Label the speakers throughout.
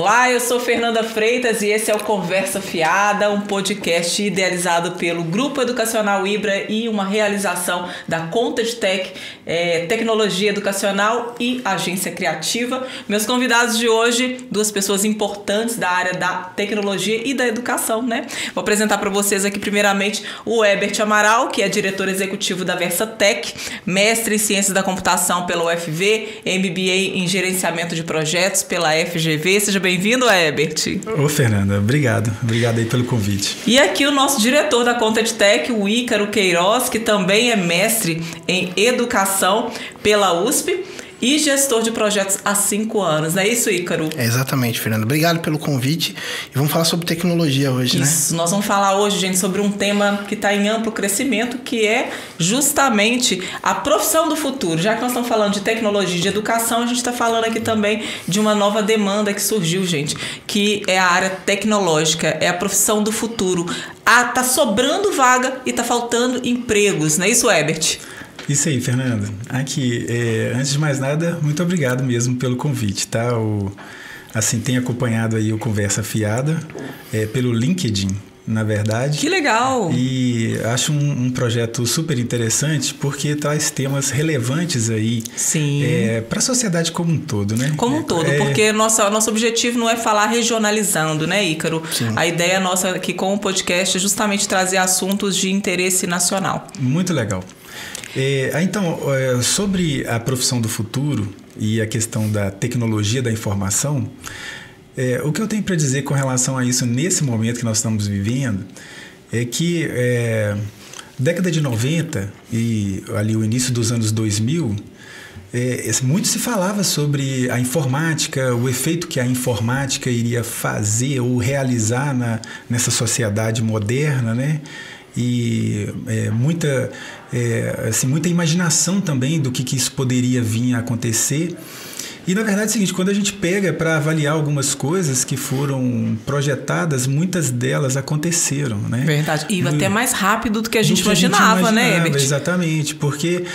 Speaker 1: Olá, eu sou Fernanda Freitas e esse é o Conversa Fiada, um podcast idealizado pelo Grupo Educacional Ibra e uma realização da Content Tech, Tecnologia Educacional e Agência Criativa. Meus convidados de hoje, duas pessoas importantes da área da tecnologia e da educação, né? Vou apresentar para vocês aqui primeiramente o Herbert Amaral, que é diretor executivo da Versatec, mestre em Ciências da Computação pela UFV, MBA em Gerenciamento de Projetos pela FGV. Seja bem-vindo, Herbert.
Speaker 2: Ô, Fernanda, obrigado. Obrigado aí pelo convite.
Speaker 1: E aqui o nosso diretor da Content Tech, o Ícaro Queiroz, que também é mestre em Educação pela USP e gestor de projetos há 5 anos. Não é isso, Ícaro?
Speaker 3: É exatamente, Fernanda. Obrigado pelo convite. E vamos falar sobre tecnologia hoje, né?
Speaker 1: Isso. Nós vamos falar hoje, gente, sobre um tema que está em amplo crescimento, que é justamente a profissão do futuro. Já que nós estamos falando de tecnologia e de educação, a gente está falando aqui também de uma nova demanda que surgiu, gente, que é a área tecnológica, é a profissão do futuro. Tá sobrando vaga e tá faltando empregos. Não é isso, Herbert?
Speaker 2: Isso aí, Fernanda. Aqui, antes de mais nada, muito obrigado mesmo pelo convite, tá? Tenho acompanhado aí o Conversa Fiada pelo LinkedIn, na verdade.
Speaker 1: Que legal!
Speaker 2: E acho um projeto super interessante porque traz temas relevantes aí para a sociedade como um todo, né?
Speaker 1: Como um todo, porque nosso objetivo não é falar regionalizando, né, Ícaro? Sim. A ideia nossa aqui com o podcast é justamente trazer assuntos de interesse nacional.
Speaker 2: Muito legal. Então, sobre a profissão do futuro e a questão da tecnologia da informação, o que eu tenho para dizer com relação a isso nesse momento que nós estamos vivendo é que década de 90 e ali o início dos anos 2000, muito se falava sobre a informática, o efeito que a informática iria fazer ou realizar nessa sociedade moderna, né? E muita imaginação também do que isso poderia vir a acontecer. E na verdade é o seguinte, quando a gente pega para avaliar algumas coisas que foram projetadas, muitas delas aconteceram, né?
Speaker 1: Verdade, e até mais rápido do que a gente imaginava, né, Herbert?
Speaker 2: Exatamente, porque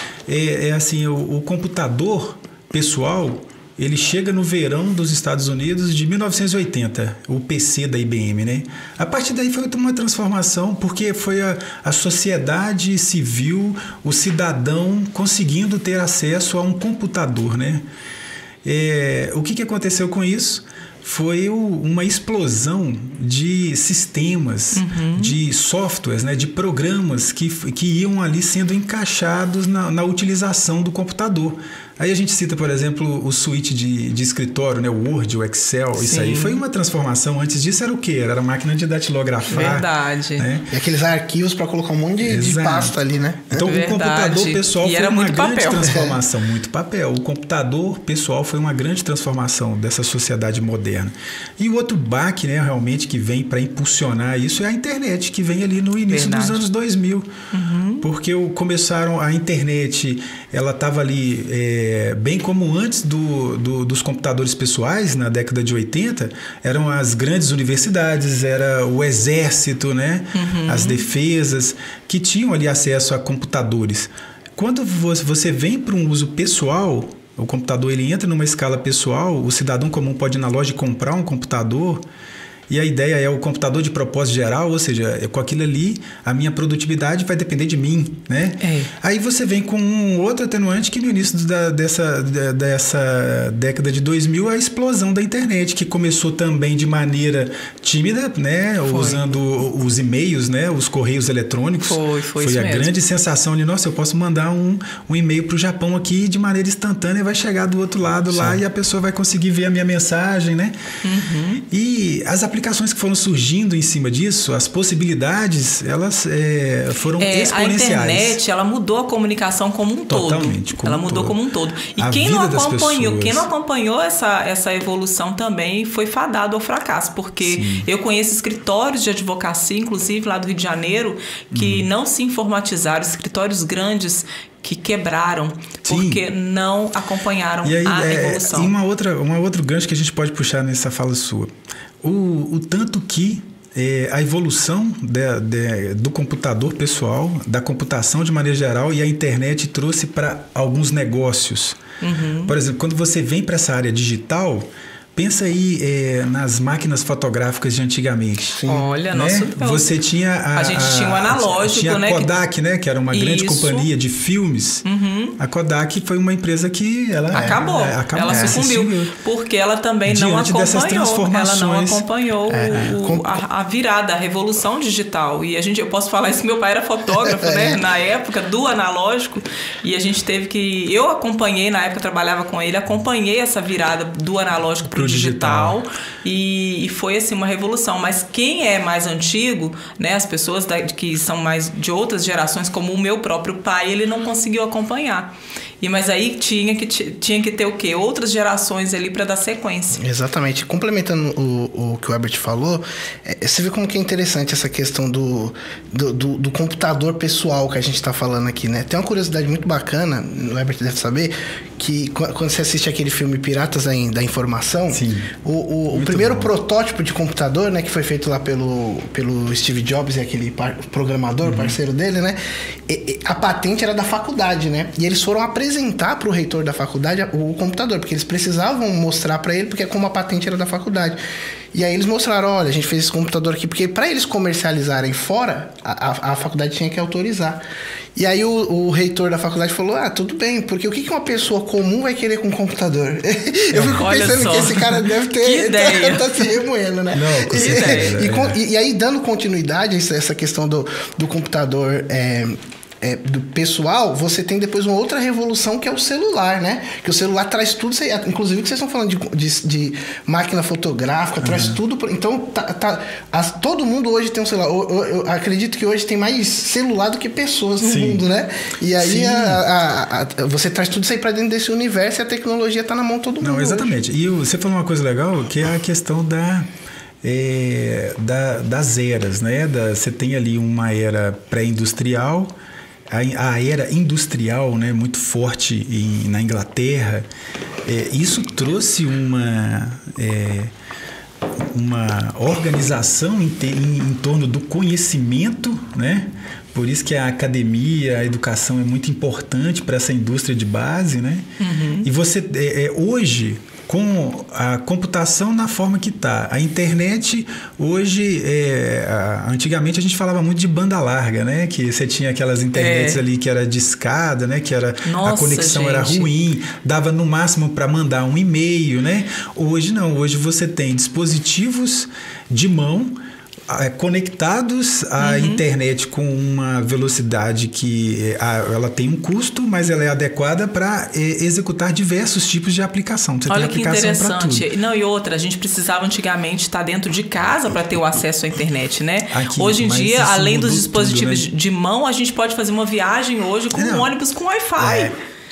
Speaker 2: o computador pessoal, ele chega no verão dos Estados Unidos de 1980, o PC da IBM, né? A partir daí foi uma transformação, porque foi a sociedade civil, o cidadão conseguindo ter acesso a um computador, né? O que aconteceu com isso? Foi uma explosão de sistemas, de softwares, né, de programas que iam ali sendo encaixados na utilização do computador. Aí a gente cita, por exemplo, o suíte de escritório, né, o Word, o Excel. Sim. Isso aí foi uma transformação. Antes disso era o quê? Era a máquina de datilografar.
Speaker 1: Verdade.
Speaker 3: Né? E aqueles arquivos para colocar um monte de pasta ali, né?
Speaker 2: Então o computador pessoal foi uma grande transformação. Muito papel. O computador pessoal foi uma grande transformação dessa sociedade moderna. E o outro baque, né, realmente, que vem para impulsionar isso é a internet, que vem ali no início dos anos 2000. Porque começaram a internet, ela estava ali... bem como antes dos computadores pessoais, na década de 80, eram as grandes universidades, era o exército, né? As defesas, que tinham ali acesso a computadores. Quando você vem para um uso pessoal, o computador ele entra numa escala pessoal, o cidadão comum pode ir na loja e comprar um computador. E a ideia é o computador de propósito geral, ou seja, com aquilo ali, a minha produtividade vai depender de mim, né? Aí você vem com um outro atenuante que no início dessa década de 2000, a explosão da internet, que começou também de maneira tímida, né? Usando os e-mails, né? Os correios eletrônicos. Foi a mesmo. Grande sensação de, nossa, eu posso mandar um e-mail para o Japão aqui de maneira instantânea e vai chegar do outro lado lá e a pessoa vai conseguir ver a minha mensagem, né? E as aplicações que foram surgindo em cima disso, as possibilidades, elas foram exponenciais.
Speaker 1: A internet, ela mudou a comunicação como um todo.
Speaker 2: Totalmente.
Speaker 1: Ela mudou como um todo. E quem não acompanhou essa evolução também foi fadado ao fracasso, porque eu conheço escritórios de advocacia, inclusive lá do Rio de Janeiro, que não se informatizaram, escritórios grandes que quebraram porque não acompanharam a evolução.
Speaker 2: E uma outro gancho que a gente pode puxar nessa fala sua. O tanto que a evolução do computador pessoal, da computação de maneira geral e a internet trouxe para alguns negócios. Por exemplo, quando você vem para essa área digital, Pensa aí nas máquinas fotográficas de antigamente.
Speaker 1: Sim. Olha,
Speaker 2: né?
Speaker 1: nosso
Speaker 2: Você tinha
Speaker 1: a gente tinha um analógico,
Speaker 2: tinha
Speaker 1: né?
Speaker 2: a Kodak, né? Que era uma grande companhia de filmes. A Kodak foi uma empresa que ela
Speaker 1: ela sucumbiu, porque ela também não acompanhou a virada, a revolução digital. E eu posso falar isso, meu pai era fotógrafo, né? Na época do analógico, e a gente teve que... Eu acompanhei, na época eu trabalhava com ele, acompanhei essa virada do analógico pro digital. E foi assim uma revolução. Mas quem é mais antigo, né, as pessoas que são mais de outras gerações, como o meu próprio pai, ele não conseguiu acompanhar. Mas aí tinha que ter o quê? Outras gerações ali para dar sequência.
Speaker 3: Exatamente. Complementando o que o Herbert falou, você vê como que é interessante essa questão do computador pessoal que a gente está falando aqui, né? Tem uma curiosidade muito bacana, o Herbert deve saber, que quando você assiste aquele filme Piratas da Informação, o primeiro protótipo de computador, né, que foi feito lá pelo Steve Jobs e aquele programador, parceiro dele, né? A patente era da faculdade, né? E eles foram apresentar para o reitor da faculdade o computador, porque eles precisavam mostrar para ele, porque como a patente era da faculdade. E aí eles mostraram, olha, a gente fez esse computador aqui, porque para eles comercializarem fora, a faculdade tinha que autorizar. E aí o reitor da faculdade falou, tudo bem, porque o que uma pessoa comum vai querer com um computador? Eu fico pensando que esse cara deve ter... tá se remoendo, né?
Speaker 2: Não, com certeza.
Speaker 3: E aí, dando continuidade a essa questão do computador... do pessoal, você tem depois uma outra revolução que é o celular, né? Que o celular traz tudo, inclusive que vocês estão falando de máquina fotográfica, traz tudo. Então, todo mundo hoje tem um celular. Eu acredito que hoje tem mais celular do que pessoas no mundo, né? E aí você traz tudo isso aí para dentro desse universo e a tecnologia está na mão de todo mundo.
Speaker 2: Não, exatamente.
Speaker 3: Hoje.
Speaker 2: E você falou uma coisa legal, que é a questão das eras, né? Você tem ali uma era pré-industrial, a era industrial, né, muito forte na Inglaterra. Isso trouxe uma organização em torno do conhecimento, né? Por isso que a academia, a educação é muito importante para essa indústria de base, né? E você hoje, com a computação na forma que está, a internet hoje, antigamente a gente falava muito de banda larga, né? Que você tinha aquelas internets ali que era de escada, né? Que era, a conexão era ruim, dava no máximo para mandar um e-mail, né? Hoje não, hoje você tem dispositivos de mão conectados à internet com uma velocidade que ela tem um custo, mas ela é adequada para executar diversos tipos de aplicação. Você
Speaker 1: Olha
Speaker 2: tem
Speaker 1: que
Speaker 2: aplicação
Speaker 1: interessante. Não, e outra, a gente precisava antigamente estar dentro de casa para ter o acesso à internet, né? Hoje em dia, além dos dispositivos de mão, a gente pode fazer uma viagem hoje com um ônibus com Wi-Fi.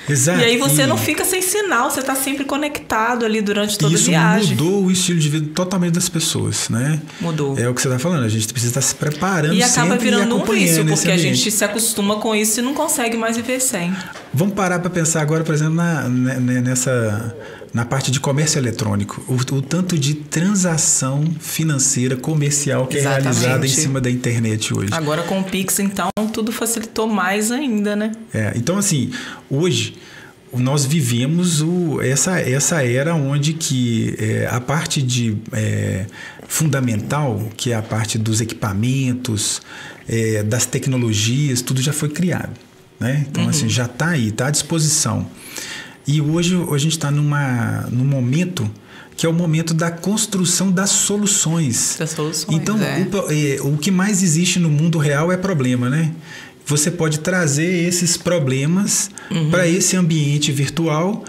Speaker 2: Exato.
Speaker 1: E aí você não fica sem sinal, você está sempre conectado ali durante toda a viagem.
Speaker 2: Isso mudou o estilo de vida totalmente das pessoas, né?
Speaker 1: Mudou.
Speaker 2: É o que você está falando, a gente precisa estar se preparando
Speaker 1: e acaba
Speaker 2: sempre
Speaker 1: virando um vício, porque a
Speaker 2: ambiente.
Speaker 1: gente se acostuma com isso e não consegue mais viver sem.
Speaker 2: Vamos parar para pensar agora, por exemplo, na parte de comércio eletrônico, o tanto de transação financeira, comercial que é realizada em cima da internet hoje.
Speaker 1: Agora com o Pix, então, tudo facilitou mais ainda, né?
Speaker 2: Então, assim, hoje nós vivemos essa era onde que a parte de fundamental, que é a parte dos equipamentos, das tecnologias, tudo já foi criado, né? Então, assim, já está aí, está à disposição. E hoje a gente está num momento que é o momento da construção das soluções. Então, o que mais existe no mundo real é problema, né? Você pode trazer esses problemas para esse ambiente virtual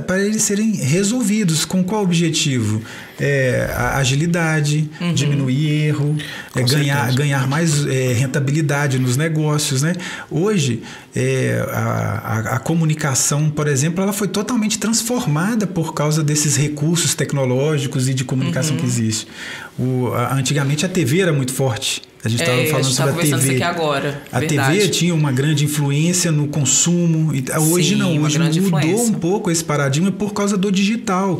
Speaker 2: para eles serem resolvidos. Com qual objetivo? A agilidade, diminuir erro, ganhar mais rentabilidade nos negócios, né? Hoje, a comunicação, por exemplo, ela foi totalmente transformada por causa desses recursos tecnológicos e de comunicação que existe. Antigamente a TV era muito forte. A gente estava falando sobre a TV.
Speaker 1: Isso aqui agora,
Speaker 2: a TV tinha uma grande influência no consumo. Hoje não, hoje mudou um pouco esse paradigma por causa do digital.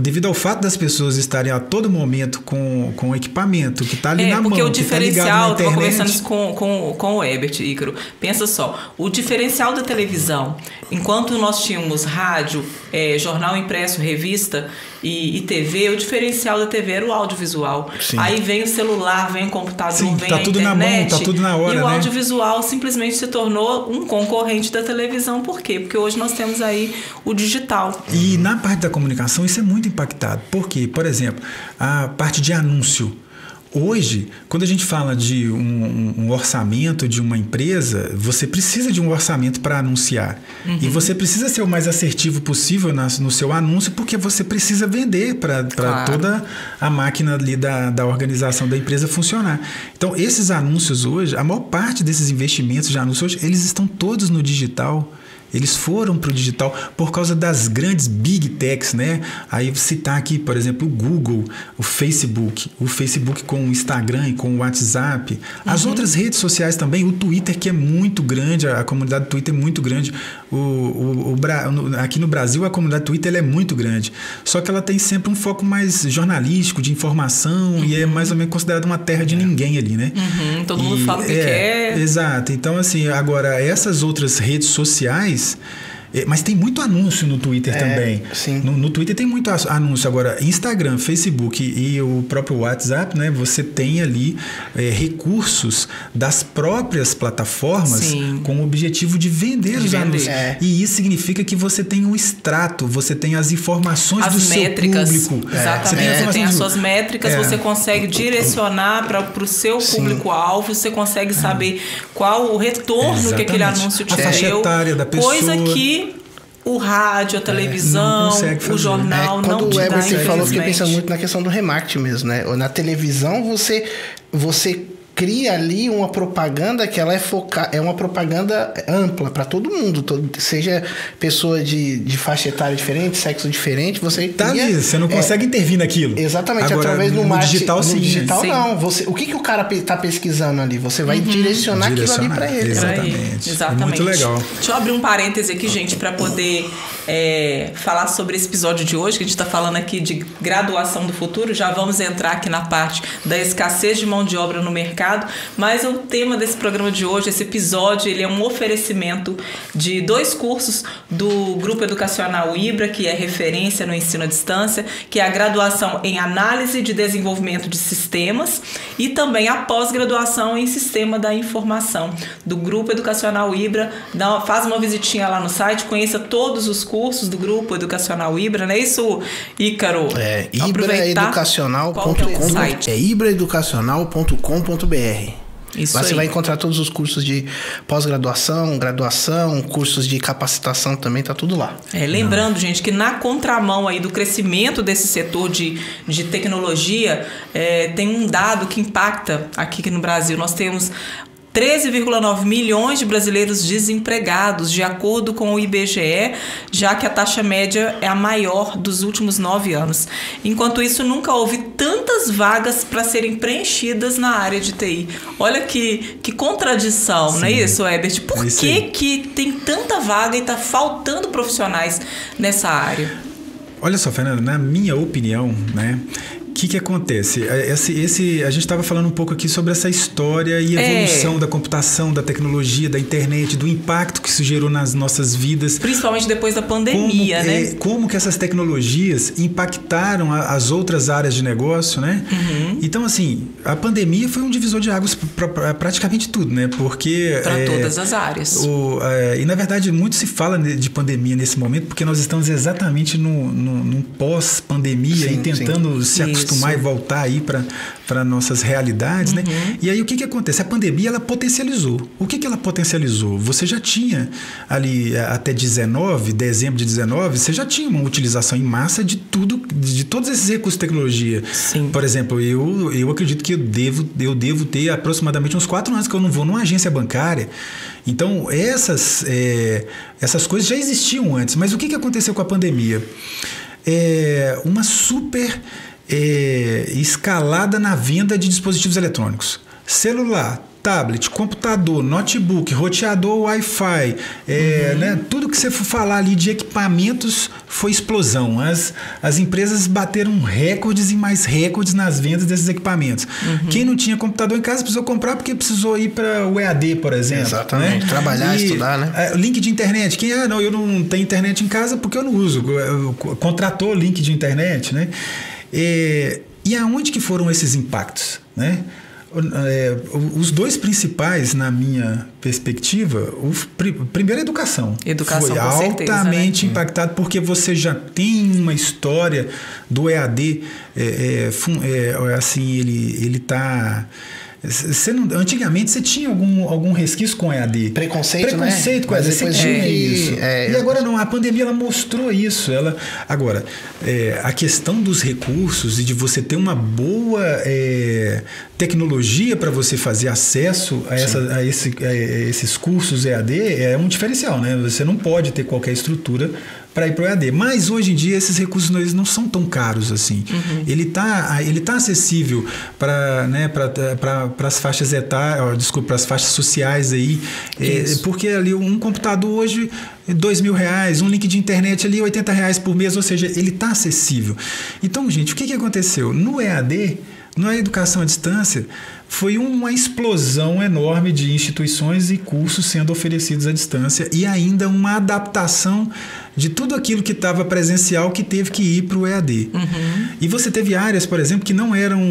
Speaker 2: devido ao fato das pessoas estarem a todo momento com o equipamento que está ali na mão,
Speaker 1: porque o
Speaker 2: que
Speaker 1: diferencial,
Speaker 2: tá
Speaker 1: eu estava conversando com o Herbert, Ícaro, pensa só, o diferencial da televisão, enquanto nós tínhamos rádio, jornal impresso, revista e TV, o diferencial da TV era o audiovisual. Sim. Aí vem o celular, vem o computador, sim, vem a internet. Na mão,
Speaker 2: tá tudo na hora,
Speaker 1: e o
Speaker 2: né?
Speaker 1: audiovisual simplesmente se tornou um concorrente da televisão. Por quê? Porque hoje nós temos aí o digital.
Speaker 2: E na parte da comunicação isso é muito impactado. Por quê? Por exemplo, a parte de anúncio. Hoje, quando a gente fala de um orçamento de uma empresa, você precisa de um orçamento para anunciar. Uhum. E você precisa ser o mais assertivo possível no seu anúncio, porque você precisa vender para claro. Toda a máquina ali da organização da empresa funcionar. Então, esses anúncios hoje, a maior parte desses investimentos de anúncios hoje, eles estão todos no digital. Eles foram para o digital por causa das grandes big techs, né? Aí citar aqui, por exemplo, o Google, o Facebook com o Instagram e com o WhatsApp, as outras redes sociais também, o Twitter, que é muito grande, a comunidade do Twitter é muito grande. Aqui no Brasil, a comunidade do Twitter ela é muito grande, só que ela tem sempre um foco mais jornalístico, de informação, e é mais ou menos considerada uma terra de ninguém ali, né?
Speaker 1: Todo mundo fala o que quer.
Speaker 2: Exato. Então, assim, agora, essas outras redes sociais, mas tem muito anúncio no Twitter também.
Speaker 3: Sim.
Speaker 2: No Twitter tem muito anúncio. Agora, Instagram, Facebook e o próprio WhatsApp, né? Você tem ali recursos das próprias plataformas sim. com o objetivo de vender os anúncios. E isso significa que você tem um extrato, você tem as informações do
Speaker 1: métricas.
Speaker 2: Seu público.
Speaker 1: Exatamente. Você tem as suas métricas, você consegue direcionar para o seu público-alvo, você consegue saber qual o retorno que aquele anúncio te deu.
Speaker 2: A faixa etária da pessoa.
Speaker 1: Coisa que o rádio, a televisão, o jornal não te dá.
Speaker 3: Quando o Herbert falou, fiquei pensando muito na questão do remarketing mesmo, né? Na televisão, você cria ali uma propaganda que ela é uma propaganda ampla para todo mundo, seja pessoa de faixa etária diferente, sexo diferente, você
Speaker 2: tá ali, você não consegue intervir naquilo.
Speaker 3: Exatamente. Agora, através do marketing digital, sim. No digital, sim. Não. O que o cara tá pesquisando ali? Você vai direcionar aquilo ali para ele.
Speaker 2: Exatamente.
Speaker 1: Exatamente.
Speaker 2: É muito legal.
Speaker 1: Deixa eu abrir um parêntese aqui, gente, para poder falar sobre esse episódio de hoje, que a gente está falando aqui de graduação do futuro. Já vamos entrar aqui na parte da escassez de mão de obra no mercado. Mas o tema desse programa de hoje, esse episódio, ele é um oferecimento de 2 cursos do Grupo Educacional IBRA, que é referência no ensino à distância, que é a graduação em Análise de Desenvolvimento de Sistemas e também a pós-graduação em Sistema da Informação do Grupo Educacional IBRA. Faz uma visitinha lá no site, conheça todos os cursos do Grupo Educacional IBRA, não é isso, Ícaro?
Speaker 3: ibraeducacional.com. É ibraeducacional.com.br.
Speaker 1: Isso
Speaker 3: lá
Speaker 1: aí.
Speaker 3: Você vai encontrar todos os cursos de pós-graduação, graduação, cursos de capacitação também, tá tudo lá.
Speaker 1: Lembrando, gente, que na contramão aí do crescimento desse setor de tecnologia, tem um dado que impacta aqui no Brasil. Nós temos 13,9 milhões de brasileiros desempregados, de acordo com o IBGE, já que a taxa média é a maior dos últimos 9 anos. Enquanto isso, nunca houve tantas vagas para serem preenchidas na área de TI. Olha que contradição, sim. Não é isso, Herbert? Por que tem tanta vaga e está faltando profissionais nessa área?
Speaker 2: Olha só, Fernanda, na minha opinião, né? O que acontece? A gente estava falando um pouco aqui sobre essa história e evolução da computação, da tecnologia, da internet, do impacto que isso gerou nas nossas vidas.
Speaker 1: Principalmente depois da pandemia, né?
Speaker 2: Como que essas tecnologias impactaram as outras áreas de negócio, né? Uhum. Então, assim, a pandemia foi um divisor de águas para praticamente tudo, né? Porque...
Speaker 1: Para todas as áreas.
Speaker 2: E, na verdade, muito se fala de pandemia nesse momento, porque nós estamos exatamente num pós-pandemia e tentando se acostumar e voltar aí para nossas realidades, né? E aí o que acontece? A pandemia ela potencializou. O que ela potencializou? Você já tinha ali até dezembro de 19, você já tinha uma utilização em massa de todos esses recursos de tecnologia.
Speaker 1: Sim.
Speaker 2: Por exemplo, eu acredito que eu devo ter aproximadamente uns 4 anos que eu não vou numa agência bancária. Então essas coisas já existiam antes. Mas o que aconteceu com a pandemia? Uma super escalada na venda de dispositivos eletrônicos. Celular, tablet, computador, notebook, roteador Wi-Fi, né? Tudo que você for falar ali de equipamentos foi explosão. As empresas bateram recordes e mais recordes nas vendas desses equipamentos. Quem não tinha computador em casa precisou comprar porque precisou ir para o EAD, por exemplo.
Speaker 3: Exatamente, né? Trabalhar, estudar, né?
Speaker 2: Link de internet. Eu não tenho internet em casa porque eu não uso. Contratou link de internet, né? E aonde que foram esses impactos, né? Os dois principais, na minha perspectiva, primeiro a educação.
Speaker 1: Educação,
Speaker 2: foi
Speaker 1: com certeza,
Speaker 2: altamente
Speaker 1: né?
Speaker 2: impactado porque você já tem uma história do EAD, assim, ele está... Antigamente você tinha algum resquício com EAD.
Speaker 3: Preconceito,
Speaker 2: né? Com EAD, você tinha isso. E agora não, a pandemia ela mostrou isso. Agora, a questão dos recursos e de você ter uma boa tecnologia para você fazer acesso a esses cursos EAD é um diferencial, né? Você não pode ter qualquer estrutura para ir para o EAD. Mas hoje em dia esses recursos eles não são tão caros assim. Ele tá acessível para, né, para as faixas etárias, para as faixas sociais aí, porque ali um computador hoje R$2.000, um link de internet ali R$80 por mês, ou seja, ele tá acessível. Então, gente, o que aconteceu? No EAD, na educação à distância, foi uma explosão enorme de instituições e cursos sendo oferecidos à distância e ainda uma adaptação de tudo aquilo que estava presencial que teve que ir para o EAD. E você teve áreas, por exemplo, que não eram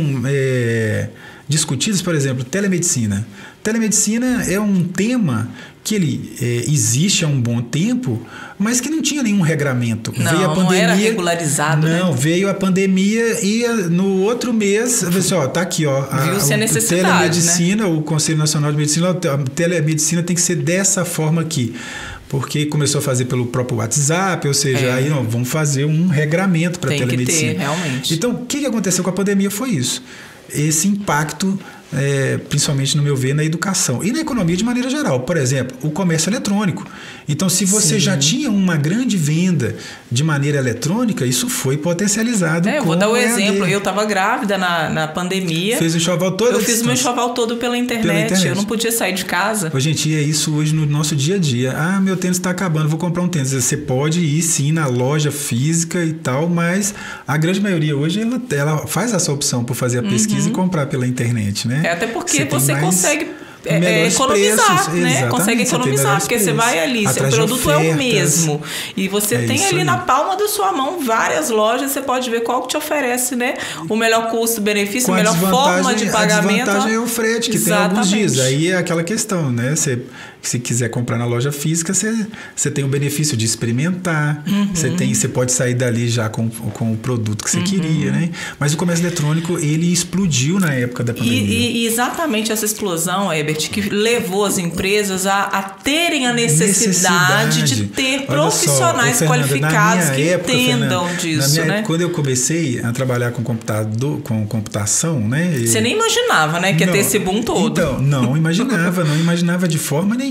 Speaker 2: discutidas, por exemplo, telemedicina. Telemedicina é um tema que ele existe há um bom tempo, mas que não tinha nenhum regramento. Veio a pandemia,
Speaker 1: não era regularizado,
Speaker 2: não,
Speaker 1: né?
Speaker 2: Veio a pandemia e no outro mês, você, tá aqui,
Speaker 1: viu-se a necessidade,
Speaker 2: telemedicina,
Speaker 1: né?
Speaker 2: O Conselho Nacional de Medicina, a telemedicina tem que ser dessa forma aqui. Porque começou a fazer pelo próprio WhatsApp, ou seja, aí vamos fazer um regramento para telemedicina.
Speaker 1: Tem que ter, realmente.
Speaker 2: Então, o que aconteceu com a pandemia foi isso. Esse impacto, principalmente no meu ver, na educação e na economia de maneira geral. Por exemplo, o comércio eletrônico. Então, se você já tinha uma grande venda de maneira eletrônica, isso foi potencializado.
Speaker 1: Eu vou dar um exemplo. Eu estava grávida na pandemia.
Speaker 2: Fez o enxoval todo?
Speaker 1: Eu fiz o meu enxoval todo pela internet. Eu não podia sair de casa.
Speaker 2: Gente, é isso hoje no nosso dia a dia. Meu tênis está acabando, vou comprar um tênis. Você pode ir sim na loja física e tal, mas a grande maioria hoje ela faz essa opção por fazer a pesquisa e comprar pela internet, né?
Speaker 1: Até porque você consegue economizar,
Speaker 2: preços,
Speaker 1: né? Consegue economizar, porque você vai ali, o produto é o mesmo. E você tem ali na palma da sua mão várias lojas, você pode ver qual que te oferece, né? O melhor custo-benefício, a melhor forma de pagamento.
Speaker 2: A desvantagem é o frete, que tem alguns dias. Aí é aquela questão, né? Se quiser comprar na loja física, você tem o benefício de experimentar, você pode sair dali já com o produto que você queria, né? Mas o comércio eletrônico, ele explodiu na época da pandemia.
Speaker 1: E exatamente essa explosão, Herbert, que levou as empresas a terem a necessidade de ter profissionais qualificados que entendam disso, né?
Speaker 2: Quando eu comecei a trabalhar com computação, né?
Speaker 1: Você nem imaginava, né? Que ia ter esse boom todo.
Speaker 2: Então, não imaginava de forma nenhuma.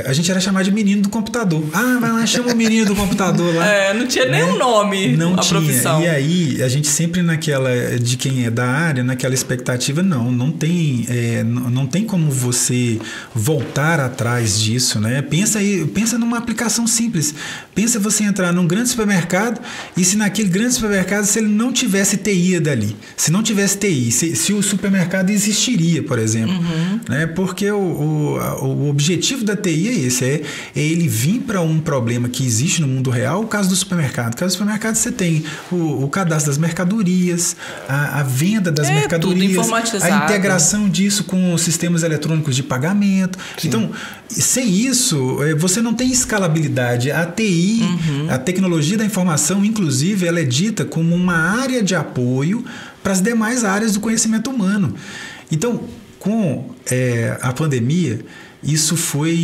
Speaker 2: A gente era chamado de menino do computador. Vai lá, chama o menino do computador lá.
Speaker 1: Não tinha nem um nome, profissão.
Speaker 2: E aí, a gente sempre naquela, de quem é da área, naquela expectativa, não tem como você voltar atrás disso, né? Pensa numa aplicação simples. Pensa você entrar num grande supermercado e se naquele grande supermercado, se ele não tivesse TI dali, se não tivesse TI, se o supermercado existiria, por exemplo, né? Porque o objetivo da TI é esse, é ele vir para um problema que existe no mundo real, o caso do supermercado. No caso do supermercado você tem o cadastro das mercadorias, a venda das mercadorias, a integração disso com os sistemas eletrônicos de pagamento. Sim. Então, sem isso, você não tem escalabilidade. A TI, a tecnologia da informação, inclusive, ela é dita como uma área de apoio para as demais áreas do conhecimento humano. Então, com a pandemia, isso foi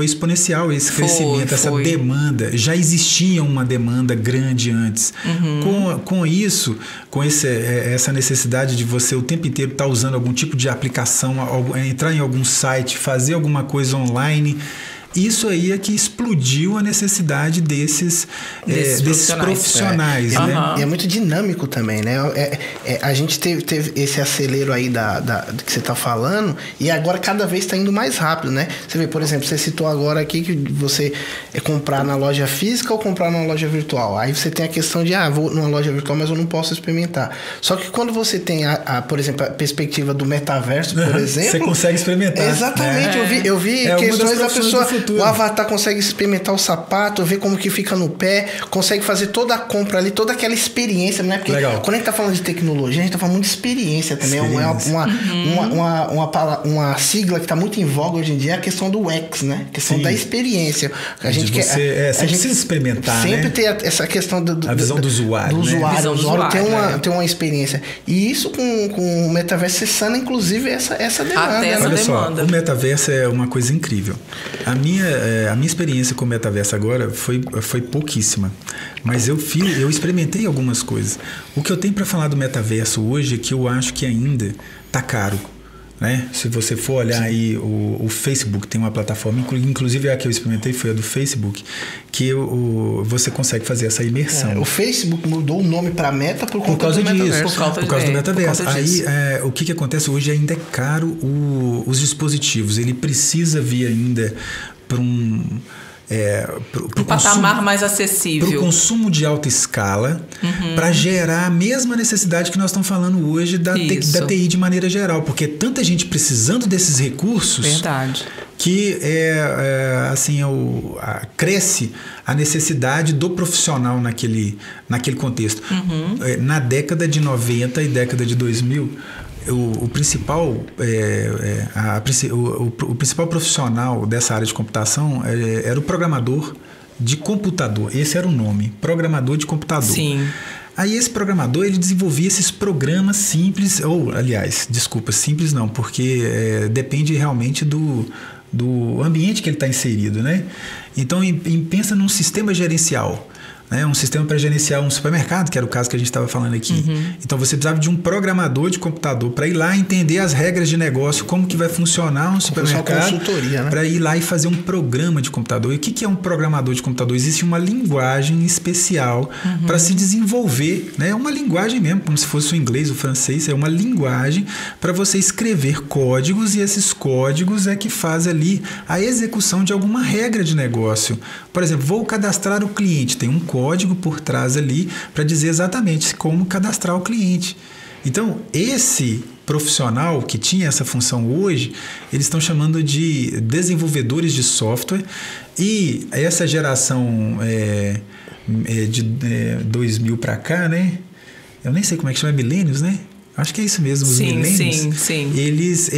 Speaker 2: exponencial, esse crescimento, essa demanda. Já existia uma demanda grande antes. Com isso, com essa necessidade de você o tempo inteiro estar usando algum tipo de aplicação, entrar em algum site, fazer alguma coisa online, Isso aí é que explodiu a necessidade desses profissionais. Né?
Speaker 3: E é muito dinâmico também, né? A gente teve esse acelero aí do que você está falando, e agora cada vez está indo mais rápido, né? Você vê, por exemplo, você citou agora aqui que você comprar na loja física ou comprar na loja virtual. Aí você tem a questão de, vou numa loja virtual, mas eu não posso experimentar. Só que quando você tem, por exemplo, a perspectiva do metaverso, por exemplo...
Speaker 2: Você consegue experimentar.
Speaker 3: Exatamente. Eu vi questões da pessoa... O avatar consegue experimentar o sapato, ver como que fica no pé, consegue fazer toda a compra ali, toda aquela experiência, né? Porque quando a gente tá falando de tecnologia, a gente tá falando muito de experiência também. Uma sigla que tá muito em voga hoje em dia é a questão do UX, né? A questão da experiência. A gente
Speaker 2: você precisa experimentar,
Speaker 3: sempre
Speaker 2: né?
Speaker 3: ter essa questão
Speaker 2: a visão do usuário.
Speaker 3: O usuário tem uma experiência. E isso com o metaverso você sana, inclusive, essa demanda.
Speaker 1: Até essa demanda.
Speaker 2: Só, o metaverso é uma coisa incrível. A minha experiência com o metaverso agora foi pouquíssima. Mas eu experimentei algumas coisas. O que eu tenho para falar do metaverso hoje é que eu acho que ainda tá caro. Né? Se você for olhar aí o Facebook tem uma plataforma, inclusive a que eu experimentei foi a do Facebook, que você consegue fazer essa imersão.
Speaker 3: O Facebook mudou o nome para Meta por causa
Speaker 2: disso,
Speaker 3: metaverso.
Speaker 2: Por causa do metaverso. Aí o que acontece hoje ainda é caro os dispositivos. Ele precisa vir ainda para um
Speaker 1: patamar mais acessível.
Speaker 2: Para o consumo de alta escala, para gerar a mesma necessidade que nós estamos falando hoje da TI de maneira geral. Porque tanta gente precisando desses recursos.
Speaker 1: Verdade.
Speaker 2: Que cresce a necessidade do profissional naquele contexto. Na década de 90 e década de 2000, o principal profissional dessa área de computação era o programador de computador. Esse era o nome, programador de computador.
Speaker 1: Sim.
Speaker 2: Aí esse programador ele desenvolvia esses programas simples, simples não, porque depende realmente do ambiente que ele está inserido, né? Então pensa num sistema gerencial. Né, um sistema para gerenciar um supermercado, que era o caso que a gente estava falando aqui. Então você precisava de um programador de computador para ir lá entender as regras de negócio, como que vai funcionar um supermercado,
Speaker 3: consultoria, né?
Speaker 2: Para ir lá e fazer um programa de computador. E o que é um programador de computador? Existe uma linguagem especial para se desenvolver, né? Uma linguagem mesmo, como se fosse o inglês, o francês, é uma linguagem para você escrever códigos, e esses códigos é que faz ali a execução de alguma regra de negócio. Por exemplo, vou cadastrar o cliente, tem um código por trás ali para dizer exatamente como cadastrar o cliente. Então, esse profissional que tinha essa função hoje, eles estão chamando de desenvolvedores de software, e essa geração de 2000 para cá, né? Eu nem sei como é que chama, milênios, né? Acho que é isso mesmo, os milênios.
Speaker 1: Sim.
Speaker 2: Eles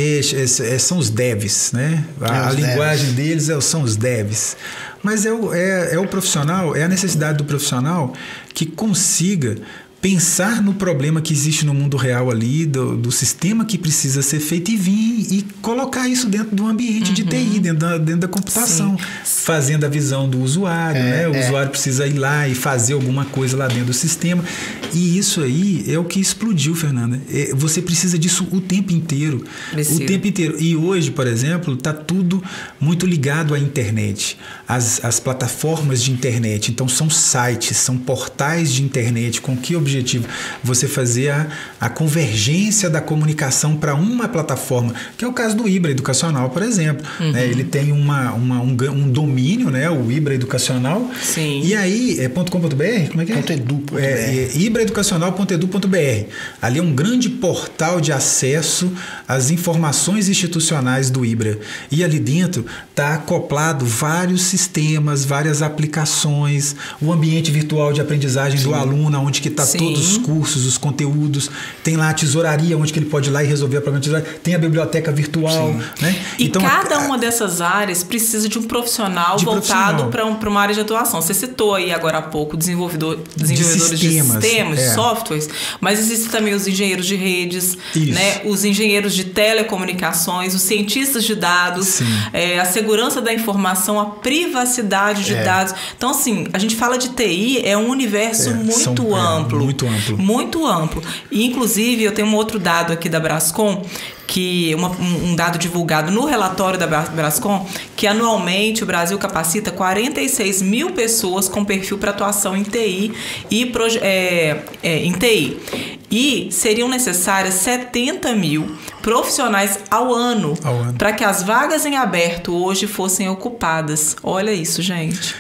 Speaker 2: são os devs, né? A linguagem deles são os devs. Mas é o profissional, é a necessidade do profissional que consiga pensar no problema que existe no mundo real ali, do sistema que precisa ser feito, e vir e colocar isso dentro do ambiente de TI, dentro da computação. Sim. Fazendo a visão do usuário, né? O usuário precisa ir lá e fazer alguma coisa lá dentro do sistema. E isso aí é o que explodiu, Fernanda. Você precisa disso o tempo inteiro. O tempo inteiro. E hoje, por exemplo, está tudo muito ligado à internet. As plataformas de internet. Então, são sites, são portais de internet. Com que objetivo? Você fazer a convergência da comunicação para uma plataforma, que é o caso do Ibra Educacional, por exemplo. Né? Ele tem um domínio, né? O Ibra Educacional.
Speaker 1: Sim.
Speaker 2: E aí, .com.br? Como é que é?
Speaker 3: .edu.br.
Speaker 2: ibraeducacional.edu.br. Ali é um grande portal de acesso às informações institucionais do Ibra. E ali dentro está acoplado vários sistemas, várias aplicações, o ambiente virtual de aprendizagem do aluno, onde que está todos os cursos, os conteúdos. Tem lá a tesouraria, onde que ele pode ir lá e resolver a problema de tesouraria. Tem a biblioteca virtual. Né?
Speaker 1: E então, cada uma dessas áreas precisa de um profissional voltado para uma área de atuação. Você citou aí agora há pouco desenvolvedores de sistemas, de softwares, mas existem também os engenheiros de redes, né? Os engenheiros de telecomunicações, os cientistas de dados, a segurança da informação, a privacidade de dados. Então, assim, a gente fala de TI, é um universo muito amplo.
Speaker 2: Muito amplo.
Speaker 1: Muito amplo. E, inclusive, eu tenho um outro dado aqui da Brascom, que um dado divulgado no relatório da Brascom, que anualmente o Brasil capacita 46 mil pessoas com perfil para atuação em TI e seriam necessárias 70 mil profissionais ao ano para que as vagas em aberto hoje fossem ocupadas. Olha isso, gente.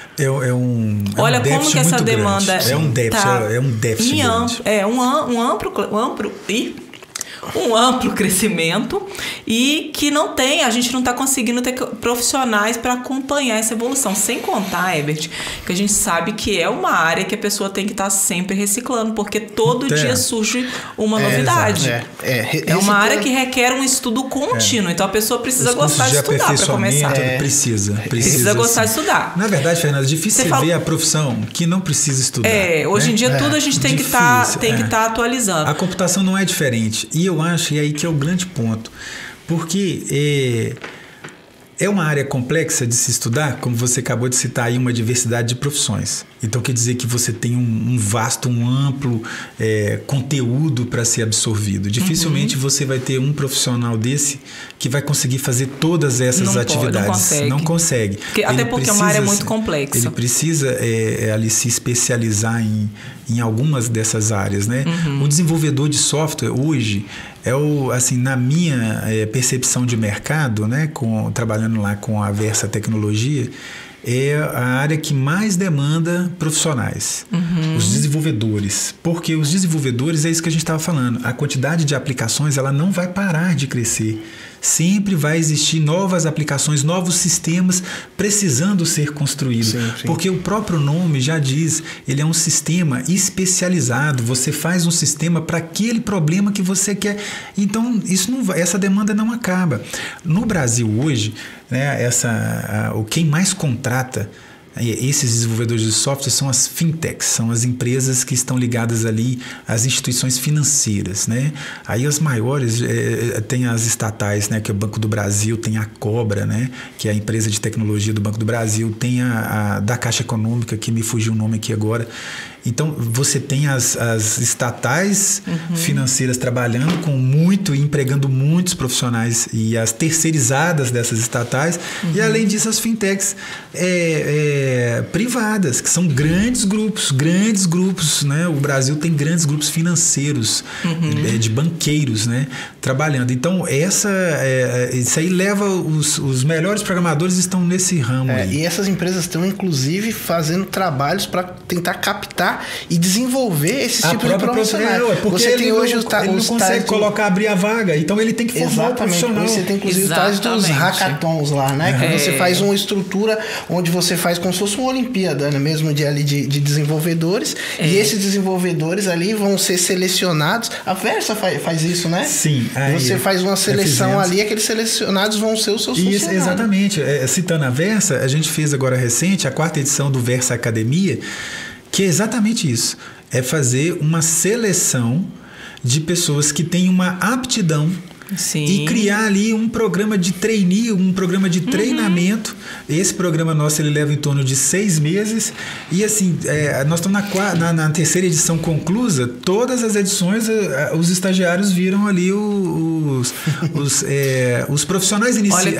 Speaker 2: Olha
Speaker 1: como que essa demanda
Speaker 2: é um déficit grande.
Speaker 1: Um amplo crescimento e que a gente não está conseguindo ter profissionais para acompanhar essa evolução. Sem contar, Herbert, que a gente sabe que é uma área que a pessoa tem que estar sempre reciclando, porque todo dia surge uma novidade. É uma área que requer um estudo contínuo, então a pessoa precisa gostar de estudar para começar. Precisa gostar de estudar.
Speaker 2: Na verdade, Fernanda, é difícil você ver a profissão que não precisa estudar.
Speaker 1: Hoje em dia tudo a gente tem que estar atualizando.
Speaker 2: A computação não é diferente. E eu acho, e aí que é o grande ponto, porque é uma área complexa de se estudar, como você acabou de citar aí, uma diversidade de profissões. Então quer dizer que você tem um vasto, um amplo conteúdo para ser absorvido. Dificilmente você vai ter um profissional desse que vai conseguir fazer todas essas atividades. Não consegue.
Speaker 1: Até porque é uma área muito complexa.
Speaker 2: Ele precisa ali se especializar em algumas dessas áreas, né? O desenvolvedor de software hoje assim, na minha percepção de mercado, né, trabalhando lá com a Versa Tecnologia, é a área que mais demanda profissionais, os desenvolvedores. Porque os desenvolvedores, é isso que a gente estava falando, a quantidade de aplicações ela não vai parar de crescer. Sempre vai existir novas aplicações, novos sistemas precisando ser construídos. Sim. Porque o próprio nome já diz, ele é um sistema especializado. Você faz um sistema para aquele problema que você quer. Então, essa demanda não acaba. No Brasil hoje, né, quem mais contrata esses desenvolvedores de software são as fintechs, são as empresas que estão ligadas ali às instituições financeiras, né? Aí as maiores tem as estatais, né? Que é o Banco do Brasil, tem a Cobra, né? Que é a empresa de tecnologia do Banco do Brasil, tem a da Caixa Econômica, que me fugiu o nome aqui agora. Então, você tem as estatais financeiras trabalhando empregando muitos profissionais e as terceirizadas dessas estatais e, além disso, as fintechs privadas, que são grandes grupos, né? O Brasil tem grandes grupos financeiros, de banqueiros, né? Trabalhando. Então, isso aí leva os melhores programadores estão nesse ramo aí.
Speaker 3: E essas empresas estão, inclusive, fazendo trabalhos para tentar captar e desenvolver esse tipo de profissional.
Speaker 2: Porque você tem hoje ele não consegue abrir a vaga, então ele tem que formar o profissional.
Speaker 3: Você tem inclusive os tais dos hackathons lá, né? Que você faz uma estrutura onde você faz como se fosse uma Olimpíada, né? Mesmo de desenvolvedores, e esses desenvolvedores ali vão ser selecionados. A Versa faz isso, né?
Speaker 2: Sim.
Speaker 3: Você faz uma seleção ali, aqueles selecionados vão ser os seus funcionários.
Speaker 2: Exatamente. Citando a Versa, a gente fez agora recente a 4ª edição do Versa Academia, que é exatamente isso. É fazer uma seleção de pessoas que têm uma aptidão.
Speaker 1: Sim.
Speaker 2: E criar ali um programa de trainee, um programa de treinamento. Esse programa nosso ele leva em torno de 6 meses. E assim, nós estamos na 3ª edição conclusa. Todas as edições, os estagiários viram ali os profissionais iniciais.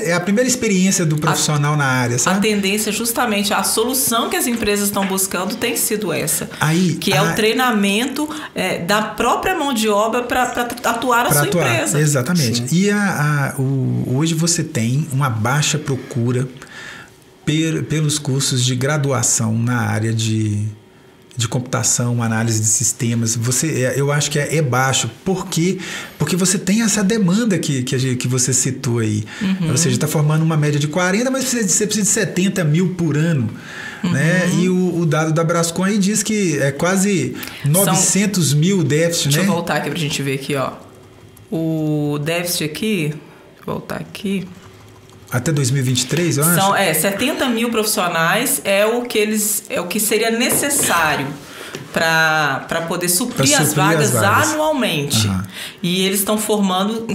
Speaker 2: É a primeira experiência do profissional na área, sabe?
Speaker 1: A tendência, justamente, a solução que as empresas estão buscando tem sido essa. Que é o treinamento da própria mão de obra para atuar a sua empresa.
Speaker 2: Exatamente. Sim. E hoje você tem uma baixa procura pelos cursos de graduação na área de computação, análise de sistemas. Eu acho que é baixo. Por quê? Porque você tem essa demanda que você citou aí. Ou seja, está formando uma média de 40, mas você precisa de 70 mil por ano. Né? E o dado da Brascom aí diz que é quase 900 mil déficit.
Speaker 1: Deixa eu voltar aqui para a gente ver aqui, ó. O déficit aqui, voltar aqui.
Speaker 2: Até 2023, eu acho?
Speaker 1: São 70 mil profissionais é o que seria necessário para poder suprir as vagas anualmente. E eles estão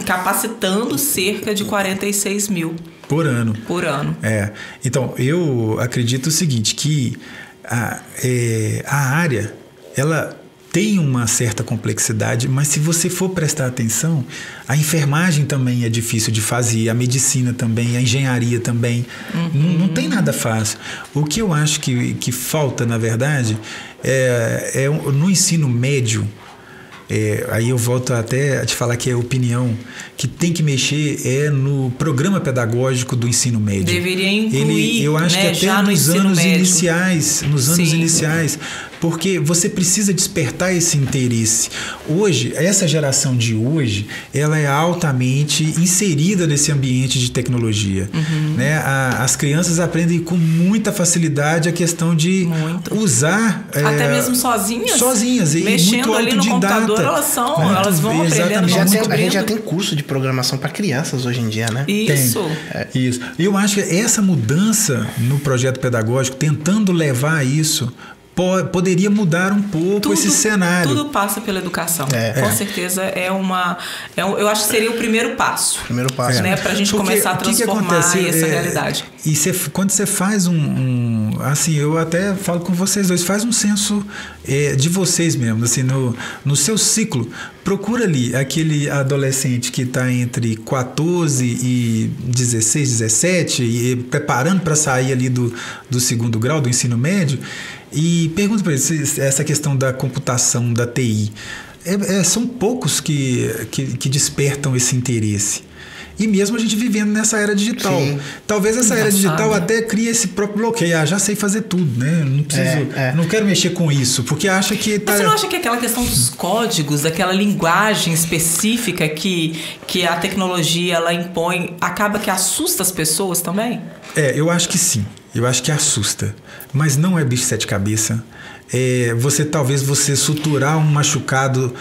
Speaker 1: capacitando cerca de 46 mil.
Speaker 2: Por ano. Então, eu acredito o seguinte, que a área, ela tem uma certa complexidade, mas se você for prestar atenção, a enfermagem também é difícil de fazer, a medicina também, a engenharia também. Não tem nada fácil. O que eu acho que falta, na verdade, é no ensino médio. Aí eu volto até a te falar que é opinião, que tem que mexer no programa pedagógico do ensino médio.
Speaker 1: Deveria incluir,
Speaker 2: eu acho, né, que até nos anos iniciais, porque você precisa despertar esse interesse. Hoje, essa geração de hoje, ela é altamente inserida nesse ambiente de tecnologia. Né? As crianças aprendem com muita facilidade a questão de usar...
Speaker 1: até mesmo sozinhas.
Speaker 2: E
Speaker 1: mexendo
Speaker 2: muito
Speaker 1: ali no computador, elas vão aprendendo.
Speaker 3: A gente já tem curso de programação para crianças hoje em dia, né?
Speaker 1: Isso.
Speaker 2: Isso. E eu acho que essa mudança no projeto pedagógico, tentando levar isso, poderia mudar um pouco esse cenário.
Speaker 1: Tudo passa pela educação. Com certeza eu acho que seria o primeiro passo. Né, para a gente começar a transformar essa realidade.
Speaker 2: E quando você faz assim, eu até falo com vocês dois, faz um censo de vocês mesmo, assim, no seu ciclo. Procura ali aquele adolescente que está entre 14 e 16, 17, e preparando para sair ali do segundo grau, do ensino médio, e pergunta para ele essa questão da computação, da TI. São poucos que despertam esse interesse. E mesmo a gente vivendo nessa era digital. Sim. Talvez essa era digital até crie esse próprio bloqueio. Já sei fazer tudo, né? Não preciso, não quero mexer com isso, porque acha que...
Speaker 1: Mas você não acha que aquela questão dos códigos, daquela linguagem específica que a tecnologia ela impõe, acaba que assusta as pessoas também?
Speaker 2: Eu acho que sim. Eu acho que assusta. Mas não é bicho de sete cabeças. Você suturar um machucado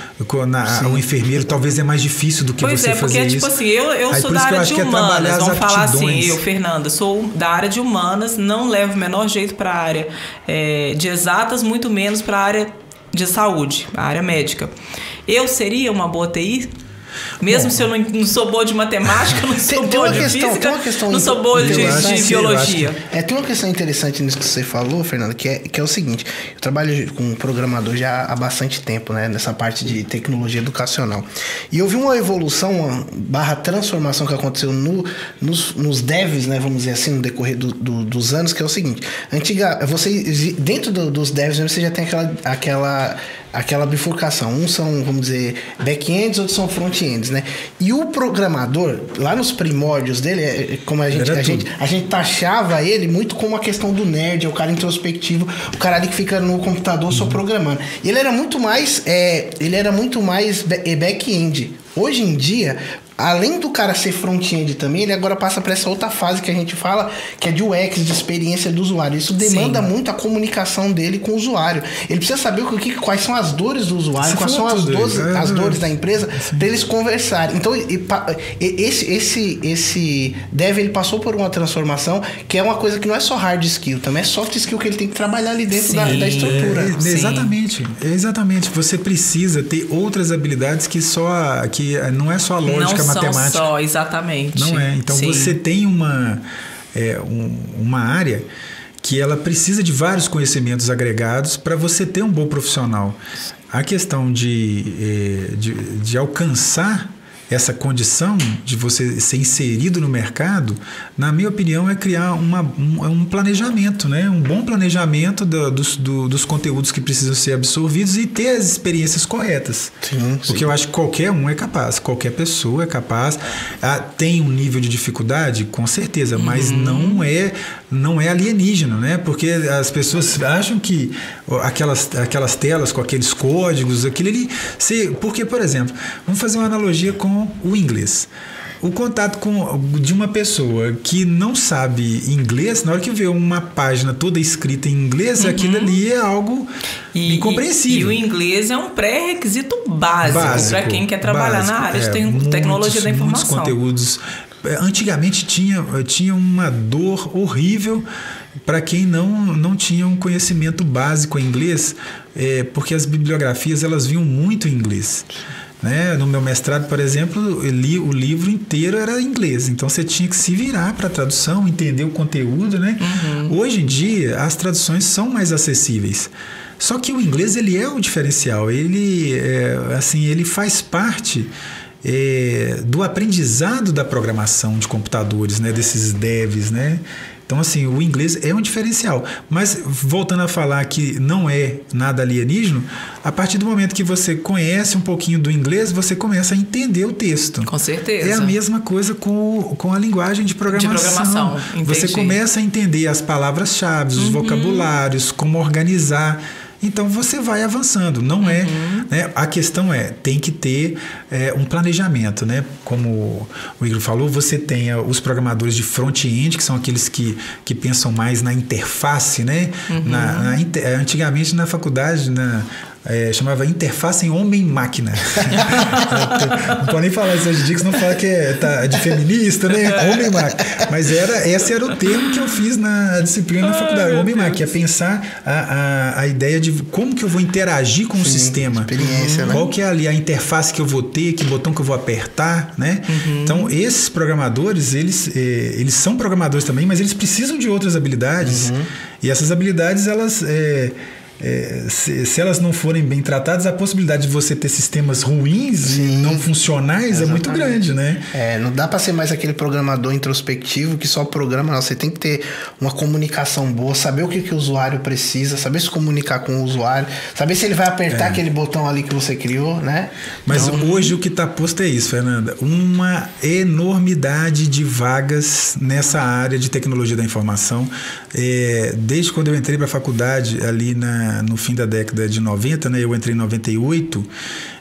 Speaker 2: ao enfermeiro, talvez é mais difícil do que você fazer isso.
Speaker 1: Tipo assim, eu sou da área de humanas, vamos falar assim, Fernanda, sou da área de humanas, não levo o menor jeito para a área de exatas, muito menos para a área de saúde, a área médica. Eu seria uma boa TI? Mesmo se eu não sou boa de matemática, não sou boa de física, não sou boa de biologia.
Speaker 3: Tem uma questão interessante nisso que você falou, Fernanda, que é o seguinte: eu trabalho com programador já há bastante tempo, né, nessa parte de tecnologia educacional. E eu vi uma evolução / transformação que aconteceu nos devs, né, vamos dizer assim, no decorrer dos anos, que é o seguinte: dentro dos devs você já tem aquela bifurcação. Uns são, vamos dizer, back-ends, outros são front-ends, né? E o programador, lá nos primórdios dele, como a gente taxava ele muito como a questão do nerd, o cara introspectivo, o cara ali que fica no computador só programando. E ele era muito mais back-end. Hoje em dia, além do cara ser front-end também, ele agora passa para essa outra fase que a gente fala, que é de UX, de experiência do usuário. Isso demanda muito a comunicação dele com o usuário. Ele precisa saber quais são as dores do usuário, quais são as dores da empresa, para eles conversarem. Então, esse dev, ele passou por uma transformação que é uma coisa que não é só hard skill, também é soft skill que ele tem que trabalhar ali dentro da estrutura.
Speaker 2: Exatamente. Você precisa ter outras habilidades que não é só a lógica, matemática.
Speaker 1: Não só, exatamente.
Speaker 2: Não é. Então você tem uma área que ela precisa de vários conhecimentos agregados para você ter um bom profissional. A questão de alcançar essa condição de você ser inserido no mercado, na minha opinião, é criar um planejamento, né? Um bom planejamento dos conteúdos que precisam ser absorvidos e ter as experiências corretas. Sim. Porque eu acho que qualquer um é capaz, qualquer pessoa é capaz. Tem um nível de dificuldade, com certeza, mas não é alienígena, né? Porque as pessoas acham que aquelas telas com aqueles códigos, porque, por exemplo, vamos fazer uma analogia com o inglês. O contato de uma pessoa que não sabe inglês, na hora que vê uma página toda escrita em inglês, aquilo ali é algo incompreensível.
Speaker 1: E o inglês é um pré-requisito básico para quem quer trabalhar na área de tecnologia da informação.
Speaker 2: Muitos conteúdos. Antigamente tinha uma dor horrível para quem não tinha um conhecimento básico em inglês, porque as bibliografias elas vinham muito em inglês. Né? No meu mestrado, por exemplo, o livro inteiro era em inglês, então você tinha que se virar para a tradução, entender o conteúdo, né? Hoje em dia as traduções são mais acessíveis, Só que o inglês, ele é um diferencial. Ele, assim, ele faz parte do aprendizado da programação de computadores, né? Desses devs, né? Então, assim, o inglês é um diferencial. Mas, voltando a falar que não é nada alienígena, a partir do momento que você conhece um pouquinho do inglês, você começa a entender o texto.
Speaker 1: Com certeza.
Speaker 2: É a mesma coisa com a linguagem de programação. Você começa a entender as palavras-chave, os vocabulários, como organizar. Então você vai avançando, não é, né? A questão tem que ter um planejamento, né? Como o Igor falou, você tem os programadores de front-end, que são aqueles que pensam mais na interface, né? Antigamente na faculdade, chamava interface em homem-máquina. Não pode nem falar isso hoje em dia, que senão fala que é de feminista, né? Homem-máquina. Mas esse era o termo que eu fiz na disciplina na faculdade, homem-máquina, que é pensar a ideia de como que eu vou interagir com o sistema.
Speaker 3: Experiência, né?
Speaker 2: Qual que é ali a interface que eu vou ter, que botão que eu vou apertar, né? Então, esses programadores, eles são programadores também, mas eles precisam de outras habilidades. E essas habilidades, elas... se elas não forem bem tratadas, a possibilidade de você ter sistemas ruins e não funcionais é muito grande, né?
Speaker 3: Não dá para ser mais aquele programador introspectivo que só programa, não. Você tem que ter uma comunicação boa, saber o que o usuário precisa, saber se comunicar com o usuário, saber se ele vai apertar aquele botão ali que você criou, né?
Speaker 2: Mas hoje o que está posto é isso, Fernanda. Uma enormidade de vagas nessa área de tecnologia da informação. Desde quando eu entrei para a faculdade, ali no fim da década de 90, né? Eu entrei em 98,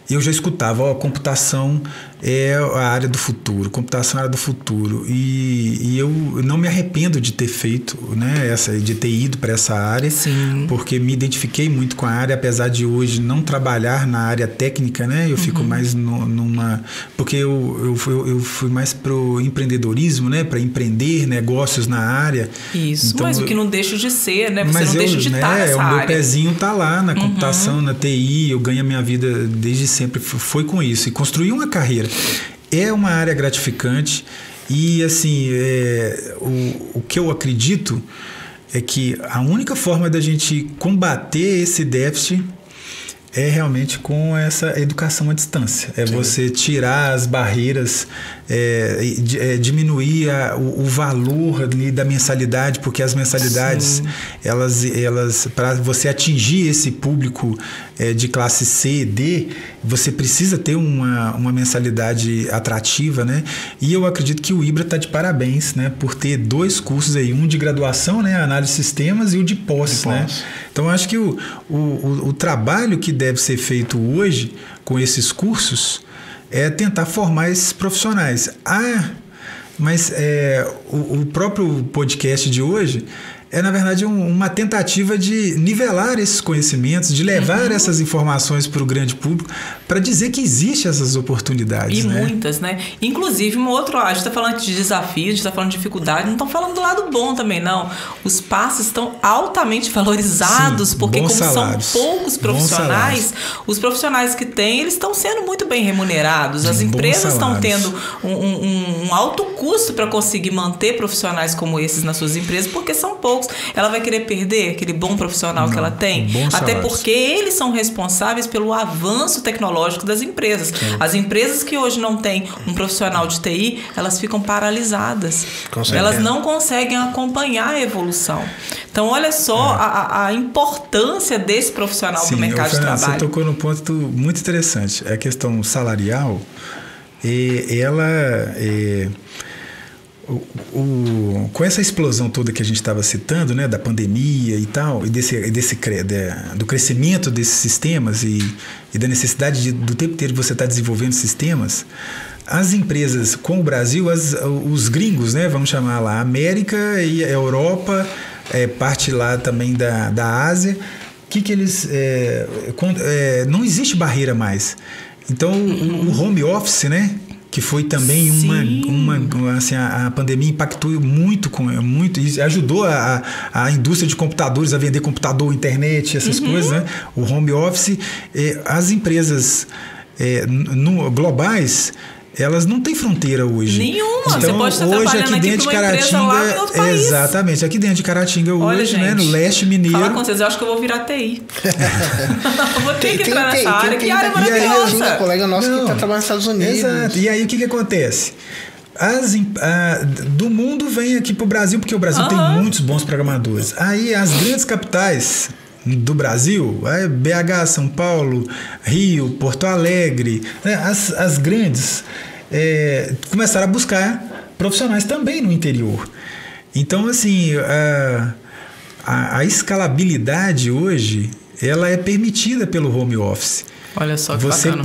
Speaker 2: eu já escutava, a computação é a área do futuro, computação é a área do futuro. E eu não me arrependo de ter feito, né, de ter ido para essa área, porque me identifiquei muito com a área, apesar de hoje não trabalhar na área técnica, né? Eu fico mais numa... Porque eu fui mais pro empreendedorismo, né? Para empreender negócios na área.
Speaker 1: Isso, então, mas o que não deixa de ser, né? Você não deixa de estar nessa área.
Speaker 2: O meu pezinho tá lá na computação, na TI, eu ganho a minha vida desde sempre, foi com isso. E construí uma carreira. É uma área gratificante e, assim, o que eu acredito é que a única forma da gente combater esse déficit é realmente com essa educação à distância. Você tirar as barreiras, diminuir o valor da mensalidade, porque as mensalidades, elas para você atingir esse público de classe C e D, você precisa ter uma mensalidade atrativa, né? E eu acredito que o IBRA está de parabéns, né? Por ter 2 cursos aí, um de graduação, né? Análise de sistemas, e o de pós, né? Então, eu acho que o trabalho que deve ser feito hoje com esses cursos é tentar formar esses profissionais. Mas o próprio podcast de hoje na verdade, uma tentativa de nivelar esses conhecimentos, de levar essas informações para o grande público, para dizer que existem essas oportunidades.
Speaker 1: E muitas, né? Inclusive, um outro lado, a gente está falando de desafios, a gente está falando de dificuldade, não estamos falando do lado bom também, não. Os passes estão altamente valorizados, porque como salários, são poucos profissionais, os profissionais que têm, eles estão sendo muito bem remunerados. As empresas estão tendo um alto custo para conseguir manter profissionais como esses nas suas empresas, porque são poucos. Ela vai querer perder aquele bom profissional que ela tem? Até porque eles são responsáveis pelo avanço tecnológico das empresas. As empresas que hoje não têm um profissional de TI, elas ficam paralisadas. Elas não conseguem acompanhar a evolução. Então, olha só a importância desse profissional para o mercado de trabalho.
Speaker 2: Você tocou num ponto muito interessante. A questão salarial, com essa explosão toda que a gente estava citando, né, da pandemia e tal, e do crescimento desses sistemas e da necessidade do tempo inteiro você estar desenvolvendo sistemas, as empresas com o Brasil, os gringos, né, vamos chamar lá, a América e a Europa, parte lá também da Ásia, que eles... não existe barreira mais. Então, o home office, né, que foi também assim, a pandemia impactou muito e ajudou a indústria de computadores a vender computador, internet, essas coisas, né? O home office, as empresas globais, elas não têm fronteira hoje.
Speaker 1: Nenhuma.
Speaker 2: Então,
Speaker 1: você pode estar trabalhando aqui para uma empresa lá em outro país.
Speaker 2: Exatamente. Aqui dentro de Caratinga hoje,
Speaker 1: gente,
Speaker 2: né, no leste mineiro.
Speaker 1: Falar com vocês, eu acho que eu vou virar TI. Eu vou ter que entrar nessa área. Que área maravilhosa.
Speaker 3: Tem um colega nosso que está trabalhando nos Estados Unidos.
Speaker 2: Exato. E aí o que acontece? Do mundo vem aqui para o Brasil, porque o Brasil tem muitos bons programadores. Aí as grandes capitais do Brasil, BH, São Paulo, Rio, Porto Alegre, né, as grandes começaram a buscar profissionais também no interior. Então, assim, a escalabilidade hoje, ela é permitida pelo home office.
Speaker 1: Olha só que
Speaker 2: você
Speaker 1: bacana.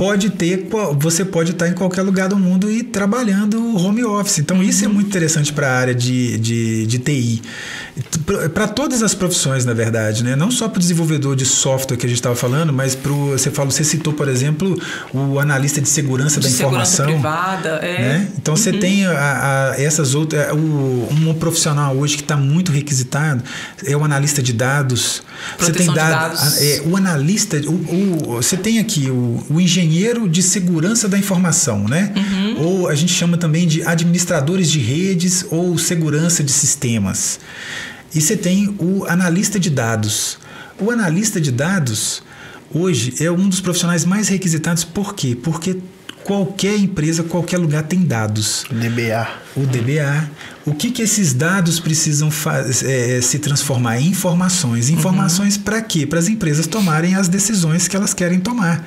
Speaker 2: Você pode estar em qualquer lugar do mundo e trabalhando home office. Então, isso é muito interessante para a área de TI. Para todas as profissões, na verdade, né? Não só para o desenvolvedor de software que a gente estava falando, mas você citou, por exemplo, o analista de segurança da informação.
Speaker 1: Segurança privada,
Speaker 2: né? Então, você tem essas outras... Um profissional hoje que está muito requisitado é o analista de dados.
Speaker 1: Proteção de dados.
Speaker 2: O analista... Você tem aqui o engenheiro de segurança da informação, né? Ou a gente chama também de administradores de redes ou segurança de sistemas. E você tem o analista de dados. O analista de dados, hoje, é um dos profissionais mais requisitados. Por quê? Porque qualquer empresa, qualquer lugar tem dados.
Speaker 3: DBA.
Speaker 2: O DBA. O que esses dados precisam se transformar em informações? Informações para quê? Para as empresas tomarem as decisões que elas querem tomar.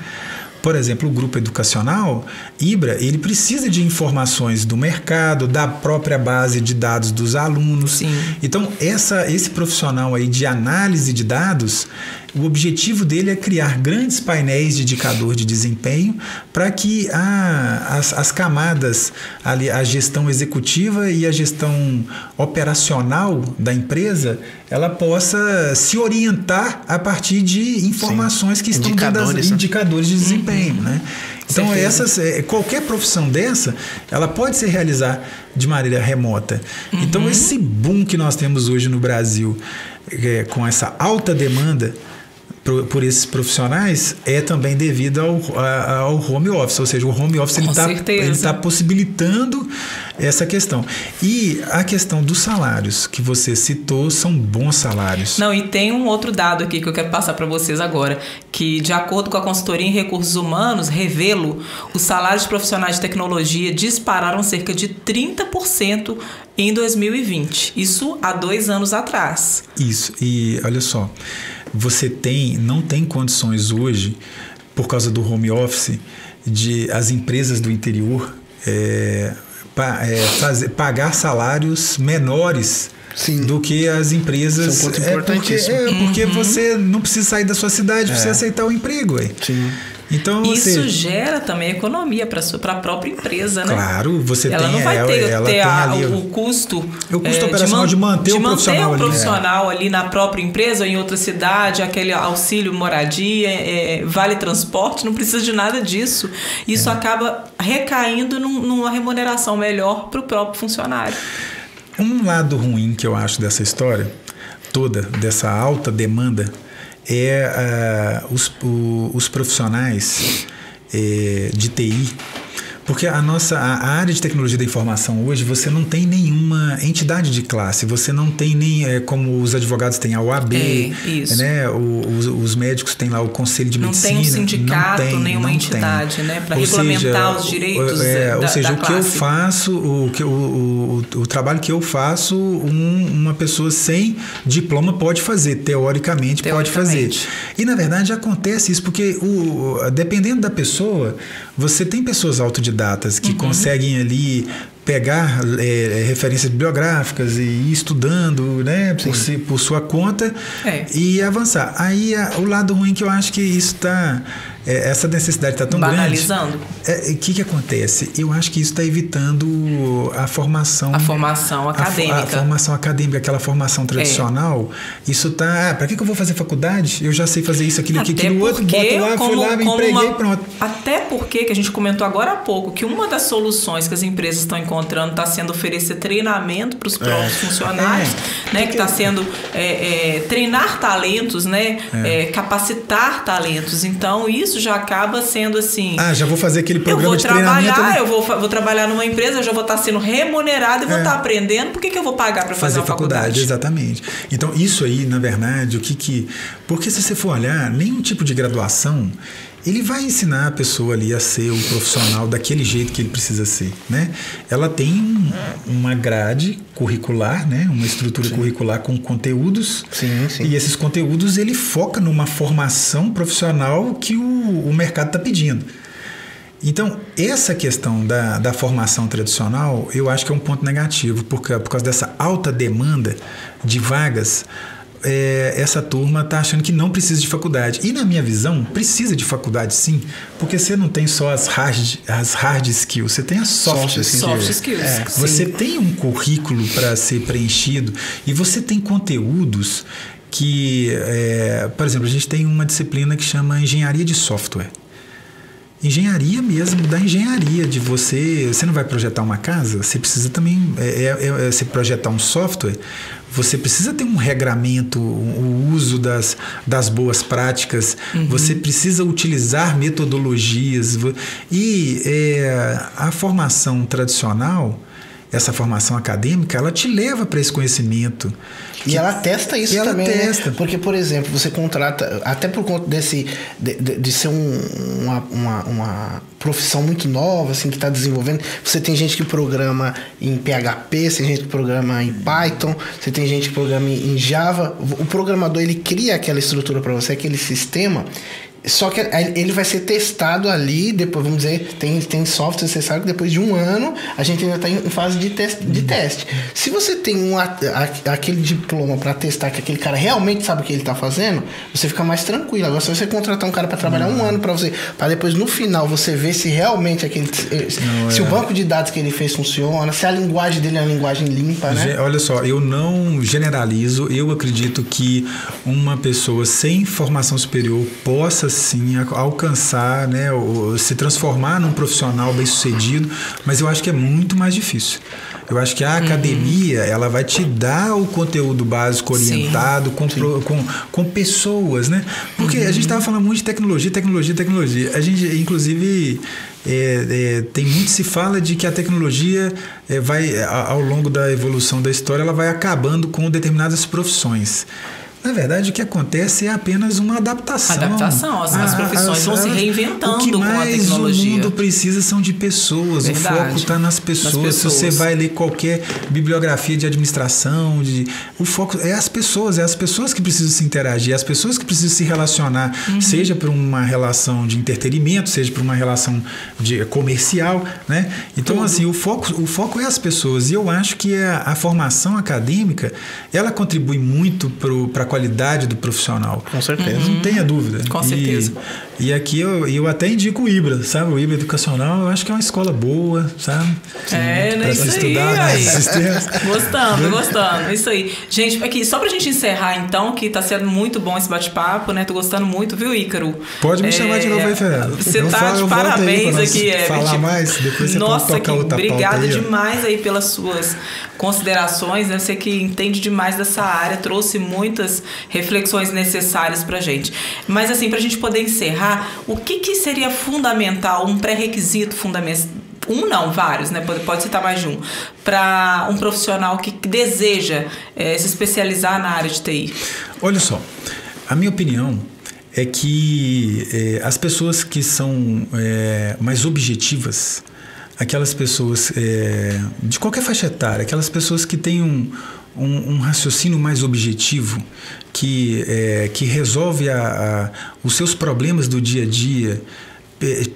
Speaker 2: Por exemplo, o grupo educacional, IBRA, ele precisa de informações do mercado, da própria base de dados dos alunos.
Speaker 1: Sim.
Speaker 2: Então, esse profissional aí de análise de dados, o objetivo dele é criar grandes painéis de indicador de desempenho para que as camadas, ali, a gestão executiva e a gestão operacional da empresa, ela possa se orientar a partir de informações que estão dentro dos indicadores de desempenho, né? Então, qualquer profissão dessa, ela pode se realizar de maneira remota. Então, esse boom que nós temos hoje no Brasil, com essa alta demanda por esses profissionais, é também devido ao home office. Ou seja, o home office ele está possibilitando essa questão. E a questão dos salários que você citou são bons salários.
Speaker 1: Não, e tem um outro dado aqui que eu quero passar para vocês agora, que de acordo com a consultoria em recursos humanos, Revelo, os salários de profissionais de tecnologia dispararam cerca de 30% em 2020. Isso há 2 anos atrás.
Speaker 2: Isso. E olha só, você não tem condições hoje, por causa do home office, de as empresas do interior pagar salários menores do que as empresas. Porque você não precisa sair da sua cidade, precisa aceitar o emprego.
Speaker 3: Sim.
Speaker 2: Então,
Speaker 1: isso gera também economia para a própria empresa, né?
Speaker 2: Claro,
Speaker 1: ela não vai ter o custo
Speaker 2: operacional de manter o profissional
Speaker 1: ali na própria empresa ou em outra cidade, aquele auxílio moradia, vale transporte, não precisa de nada disso. Isso acaba recaindo numa remuneração melhor para o próprio funcionário.
Speaker 2: Um lado ruim que eu acho dessa história toda, dessa alta demanda, os profissionais de TI, porque a área de tecnologia da informação hoje, você não tem nenhuma entidade de classe, você não tem nem, como os advogados têm a OAB, né? Os médicos têm lá o Conselho de Medicina.
Speaker 1: Não tem um sindicato, nenhuma entidade, né? Para regulamentar os direitos
Speaker 2: ou seja,
Speaker 1: da
Speaker 2: o que eu faço, o trabalho que eu faço, uma pessoa sem diploma pode fazer, teoricamente pode fazer. E, na verdade, acontece isso, porque dependendo da pessoa, você tem pessoas autodidatas que conseguem ali pegar referências bibliográficas e ir estudando, né, por sua conta e avançar. Aí o lado ruim que eu acho que isso está... essa necessidade está tão
Speaker 1: banalizando.
Speaker 2: grande. O que acontece? Eu acho que isso está evitando a formação...
Speaker 1: A formação acadêmica.
Speaker 2: A formação acadêmica, aquela formação tradicional. Isso está... Para que eu vou fazer faculdade? Eu já sei fazer isso, aquilo outro, boto lá, fui lá, me empreguei e pronto.
Speaker 1: Até porque, que a gente comentou agora há pouco, que uma das soluções que as empresas estão encontrando está sendo oferecer treinamento para os próprios funcionários, né? Que está sendo treinar talentos, né? Capacitar talentos. Então, isso isso já acaba sendo assim...
Speaker 2: já vou fazer aquele programa de treinamento.
Speaker 1: Eu vou trabalhar numa empresa, eu já vou estar sendo remunerado e vou estar aprendendo. Por que eu vou pagar para fazer uma faculdade?
Speaker 2: Exatamente. Então, isso aí, na verdade, porque se você for olhar, nenhum tipo de graduação... ele vai ensinar a pessoa ali a ser o profissional daquele jeito que ele precisa ser, né? Ela tem uma grade curricular, né? Uma estrutura curricular com conteúdos.
Speaker 3: Sim.
Speaker 2: E esses conteúdos, ele foca numa formação profissional que o mercado está pedindo. Então, essa questão da formação tradicional, eu acho que é um ponto negativo, porque por causa dessa alta demanda de vagas, essa turma está achando que não precisa de faculdade. E na minha visão, precisa de faculdade sim, porque você não tem só as hard skills, você tem as soft skills. Você tem um currículo para ser preenchido e você tem conteúdos que, por exemplo, a gente tem uma disciplina que chama Engenharia de Software. Engenharia mesmo, da engenharia, de você não vai projetar uma casa, você precisa também, você projetar um software, você precisa ter um regramento, o uso das boas práticas, você precisa utilizar metodologias, e a formação tradicional, essa formação acadêmica, ela te leva para esse conhecimento.
Speaker 3: E ela testa isso também, né? Porque, por exemplo, você contrata, até por conta de ser uma profissão muito nova, assim, que está desenvolvendo, você tem gente que programa em PHP, você tem gente que programa em Python, você tem gente que programa em Java. O programador, ele cria aquela estrutura para você, aquele sistema. Só que ele vai ser testado ali, depois, vamos dizer, tem software, você sabe que depois de um ano a gente ainda está em fase de teste. Se você tem aquele diploma para testar que aquele cara realmente sabe o que ele está fazendo, você fica mais tranquilo. Agora, se você contratar um cara para trabalhar um ano para depois no final você ver se realmente se o banco de dados que ele fez funciona, se a linguagem dele é uma linguagem limpa, né?
Speaker 2: Olha só, eu não generalizo, eu acredito que uma pessoa sem formação superior possa sim alcançar, né, se transformar num profissional bem-sucedido, mas eu acho que é muito mais difícil. Eu acho que a academia, ela vai te dar o conteúdo básico orientado com pessoas, né? Porque a gente estava falando muito de tecnologia. A gente, inclusive, tem muito se fala de que a tecnologia vai, ao longo da evolução da história, ela vai acabando com determinadas profissões. Na verdade, o que acontece é apenas uma adaptação.
Speaker 1: As profissões vão se reinventando com a tecnologia.
Speaker 2: O que mais o mundo precisa são de pessoas. Verdade. O foco está nas pessoas. Se você vai ler qualquer bibliografia de administração, o foco é as pessoas que precisam se interagir, as pessoas que precisam se relacionar, seja por uma relação de entretenimento, seja por uma relação comercial, né? Então, assim, o foco é as pessoas. E eu acho que a formação acadêmica, ela contribui muito para a qualidade do profissional.
Speaker 3: Com certeza.
Speaker 2: Não tenha dúvida.
Speaker 1: Com certeza.
Speaker 2: E aqui eu até indico o IBRA, sabe? O IBRA Educacional, eu acho que é uma escola boa, sabe?
Speaker 1: Para se estudar nesses sistemas. Gostando. Isso aí. Gente, aqui, só pra gente encerrar então, que tá sendo muito bom esse bate-papo, né? Tô gostando muito, viu, Ícaro?
Speaker 2: Pode me chamar de novo aí, Fernando.
Speaker 1: Você tá de parabéns aqui, Herbert.
Speaker 2: Falar mais, depois você pode tocar outra pauta.
Speaker 1: Obrigada demais aí pelas suas considerações, né? Você que entende demais dessa área, trouxe muitas reflexões necessárias pra gente. Mas assim, pra gente poder encerrar, o que seria fundamental, um pré-requisito fundamental, vários, né? Pode citar mais de um, para um profissional que deseja se especializar na área de TI?
Speaker 2: Olha só, a minha opinião é que as pessoas que são mais objetivas, aquelas pessoas de qualquer faixa etária, aquelas pessoas que têm um raciocínio mais objetivo, que resolve os seus problemas do dia a dia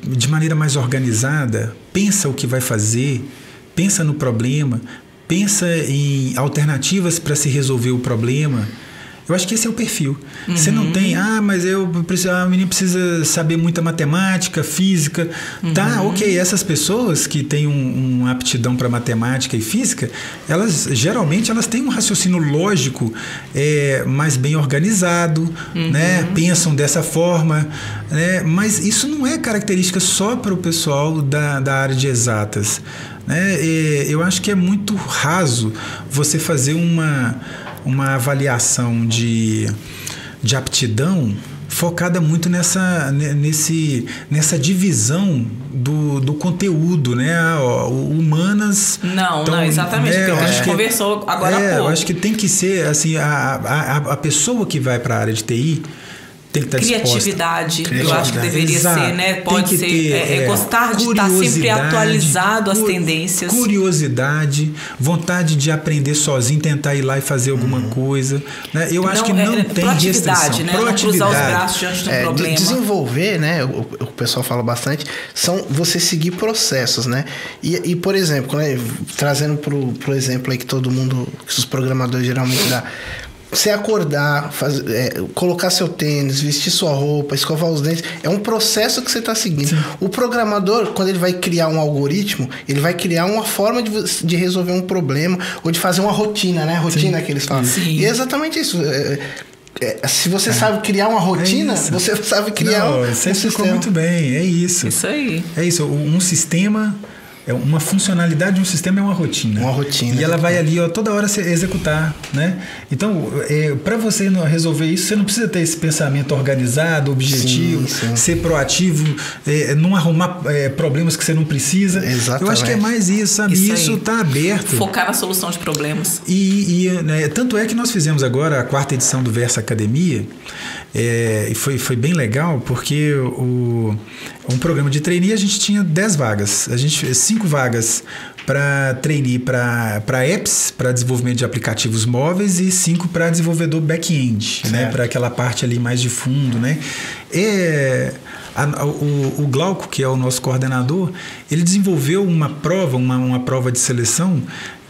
Speaker 2: de maneira mais organizada, pensa o que vai fazer, pensa no problema, pensa em alternativas para se resolver o problema. Eu acho que esse é o perfil. Você não tem, mas a menina precisa saber muita matemática, física. Tá, ok. Essas pessoas que têm uma aptidão para matemática e física, geralmente elas têm um raciocínio lógico mais bem organizado, né? Pensam dessa forma, né? Mas isso não é característica só para o pessoal da área de exatas, né? Eu acho que é muito raso você fazer uma avaliação de aptidão focada muito nessa divisão do conteúdo, né? Humanas...
Speaker 1: Não, exatamente, porque a gente conversou agora há pouco.
Speaker 2: Eu acho que tem que ser, assim, a pessoa que vai para a área de TI tem que estar
Speaker 1: criatividade, eu acho que deveria ser, né? Pode ser gostar de estar sempre atualizado às tendências.
Speaker 2: Curiosidade, vontade de aprender sozinho, tentar ir lá e fazer alguma coisa. Né? Eu acho que não tem restrição.
Speaker 1: Né? Não cruzar os braços diante do problema.
Speaker 3: Desenvolver, né? O pessoal fala bastante, são você seguir processos, né? E por exemplo, né? Trazendo pro exemplo aí que todo mundo, que os programadores geralmente dá. Você acordar, colocar seu tênis, vestir sua roupa, escovar os dentes, é um processo que você está seguindo. Sim. O programador, quando ele vai criar um algoritmo, ele vai criar uma forma de resolver um problema ou de fazer uma rotina, né? Rotina que eles falam.
Speaker 1: Sim.
Speaker 3: E é exatamente isso. Se você sabe criar uma rotina, você sabe criar um
Speaker 2: sistema. Ficou muito bem, é isso.
Speaker 1: Isso aí.
Speaker 2: É isso, um sistema... Uma funcionalidade de um sistema é uma rotina.
Speaker 3: Uma rotina.
Speaker 2: E ela vai ali toda hora se executar, né? Então, para você resolver isso, você não precisa ter esse pensamento organizado, objetivo, sim. Ser proativo, não arrumar problemas que você não precisa.
Speaker 3: Exatamente.
Speaker 2: Eu acho que é mais isso, sabe? Isso está aberto.
Speaker 1: Focar na solução de problemas.
Speaker 2: Né, tanto é que nós fizemos agora a 4ª edição do Versa Academia, e foi bem legal, porque um programa de trainee a gente tinha 10 vagas. A gente fez 5 vagas para trainee para apps, para desenvolvimento de aplicativos móveis, e 5 para desenvolvedor back-end, né? Para aquela parte ali mais de fundo, né? O Glauco, que é o nosso coordenador, ele desenvolveu uma prova de seleção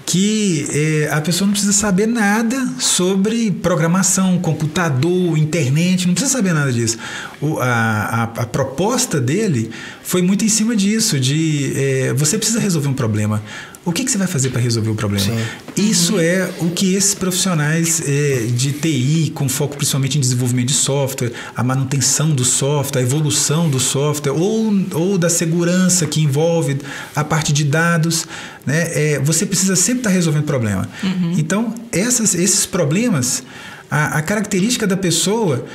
Speaker 2: que a pessoa não precisa saber nada sobre programação, computador, internet, não precisa saber nada disso. A proposta dele foi muito em cima disso, você precisa resolver um problema. O que você vai fazer para resolver o problema? Sim. Isso é o que esses profissionais de TI, com foco principalmente em desenvolvimento de software, a manutenção do software, a evolução do software, ou da segurança que envolve a parte de dados, né? Você precisa sempre estar resolvendo problema. Então, esses problemas, a característica da pessoa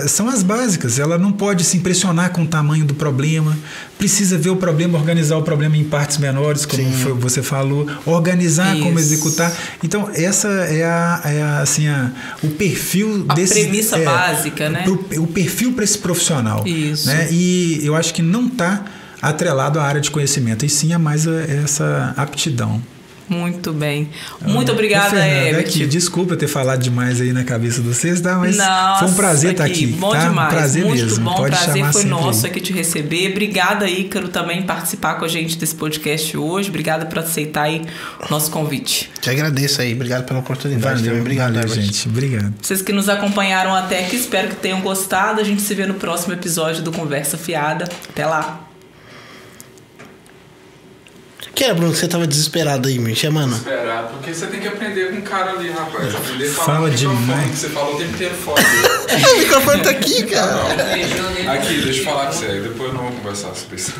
Speaker 2: são as básicas. Ela não pode se impressionar com o tamanho do problema, precisa ver o problema, organizar o problema em partes menores, como você falou, organizar como executar. Então, essa o perfil desse... A
Speaker 1: premissa básica, né?
Speaker 2: O perfil para esse profissional.
Speaker 1: Isso.
Speaker 2: Né? E eu acho que não está atrelado à área de conhecimento, e sim a mais essa aptidão.
Speaker 1: Muito bem. Muito obrigada, Herbert.
Speaker 2: Desculpa ter falado demais aí na cabeça de vocês, tá? Mas foi um prazer estar aqui.
Speaker 1: Bom
Speaker 2: tá?
Speaker 1: demais.
Speaker 2: Prazer
Speaker 1: muito
Speaker 2: mesmo.
Speaker 1: bom.
Speaker 2: Pode
Speaker 1: prazer foi nosso
Speaker 2: aí.
Speaker 1: Aqui te receber. Obrigada, Ícaro, também participar com a gente desse podcast hoje. Obrigada por aceitar aí o nosso convite.
Speaker 3: Te agradeço aí. Obrigado pela oportunidade.
Speaker 2: Valeu,
Speaker 3: obrigado,
Speaker 2: Herbert. Gente. Obrigado.
Speaker 1: Vocês que nos acompanharam até aqui, espero que tenham gostado. A gente se vê no próximo episódio do Conversa Fiada. Até lá.
Speaker 3: Que era, Bruno, que você tava desesperado aí, me chamando?
Speaker 4: Desesperado, porque você tem que aprender com o cara ali, rapaz. Aprender a falar
Speaker 2: Fala demais.
Speaker 4: Que você falou o tempo inteiro fora.
Speaker 3: O microfone tá aqui, cara.
Speaker 4: Não. Aqui, deixa eu falar com você aí, depois eu não vou conversar sobre isso.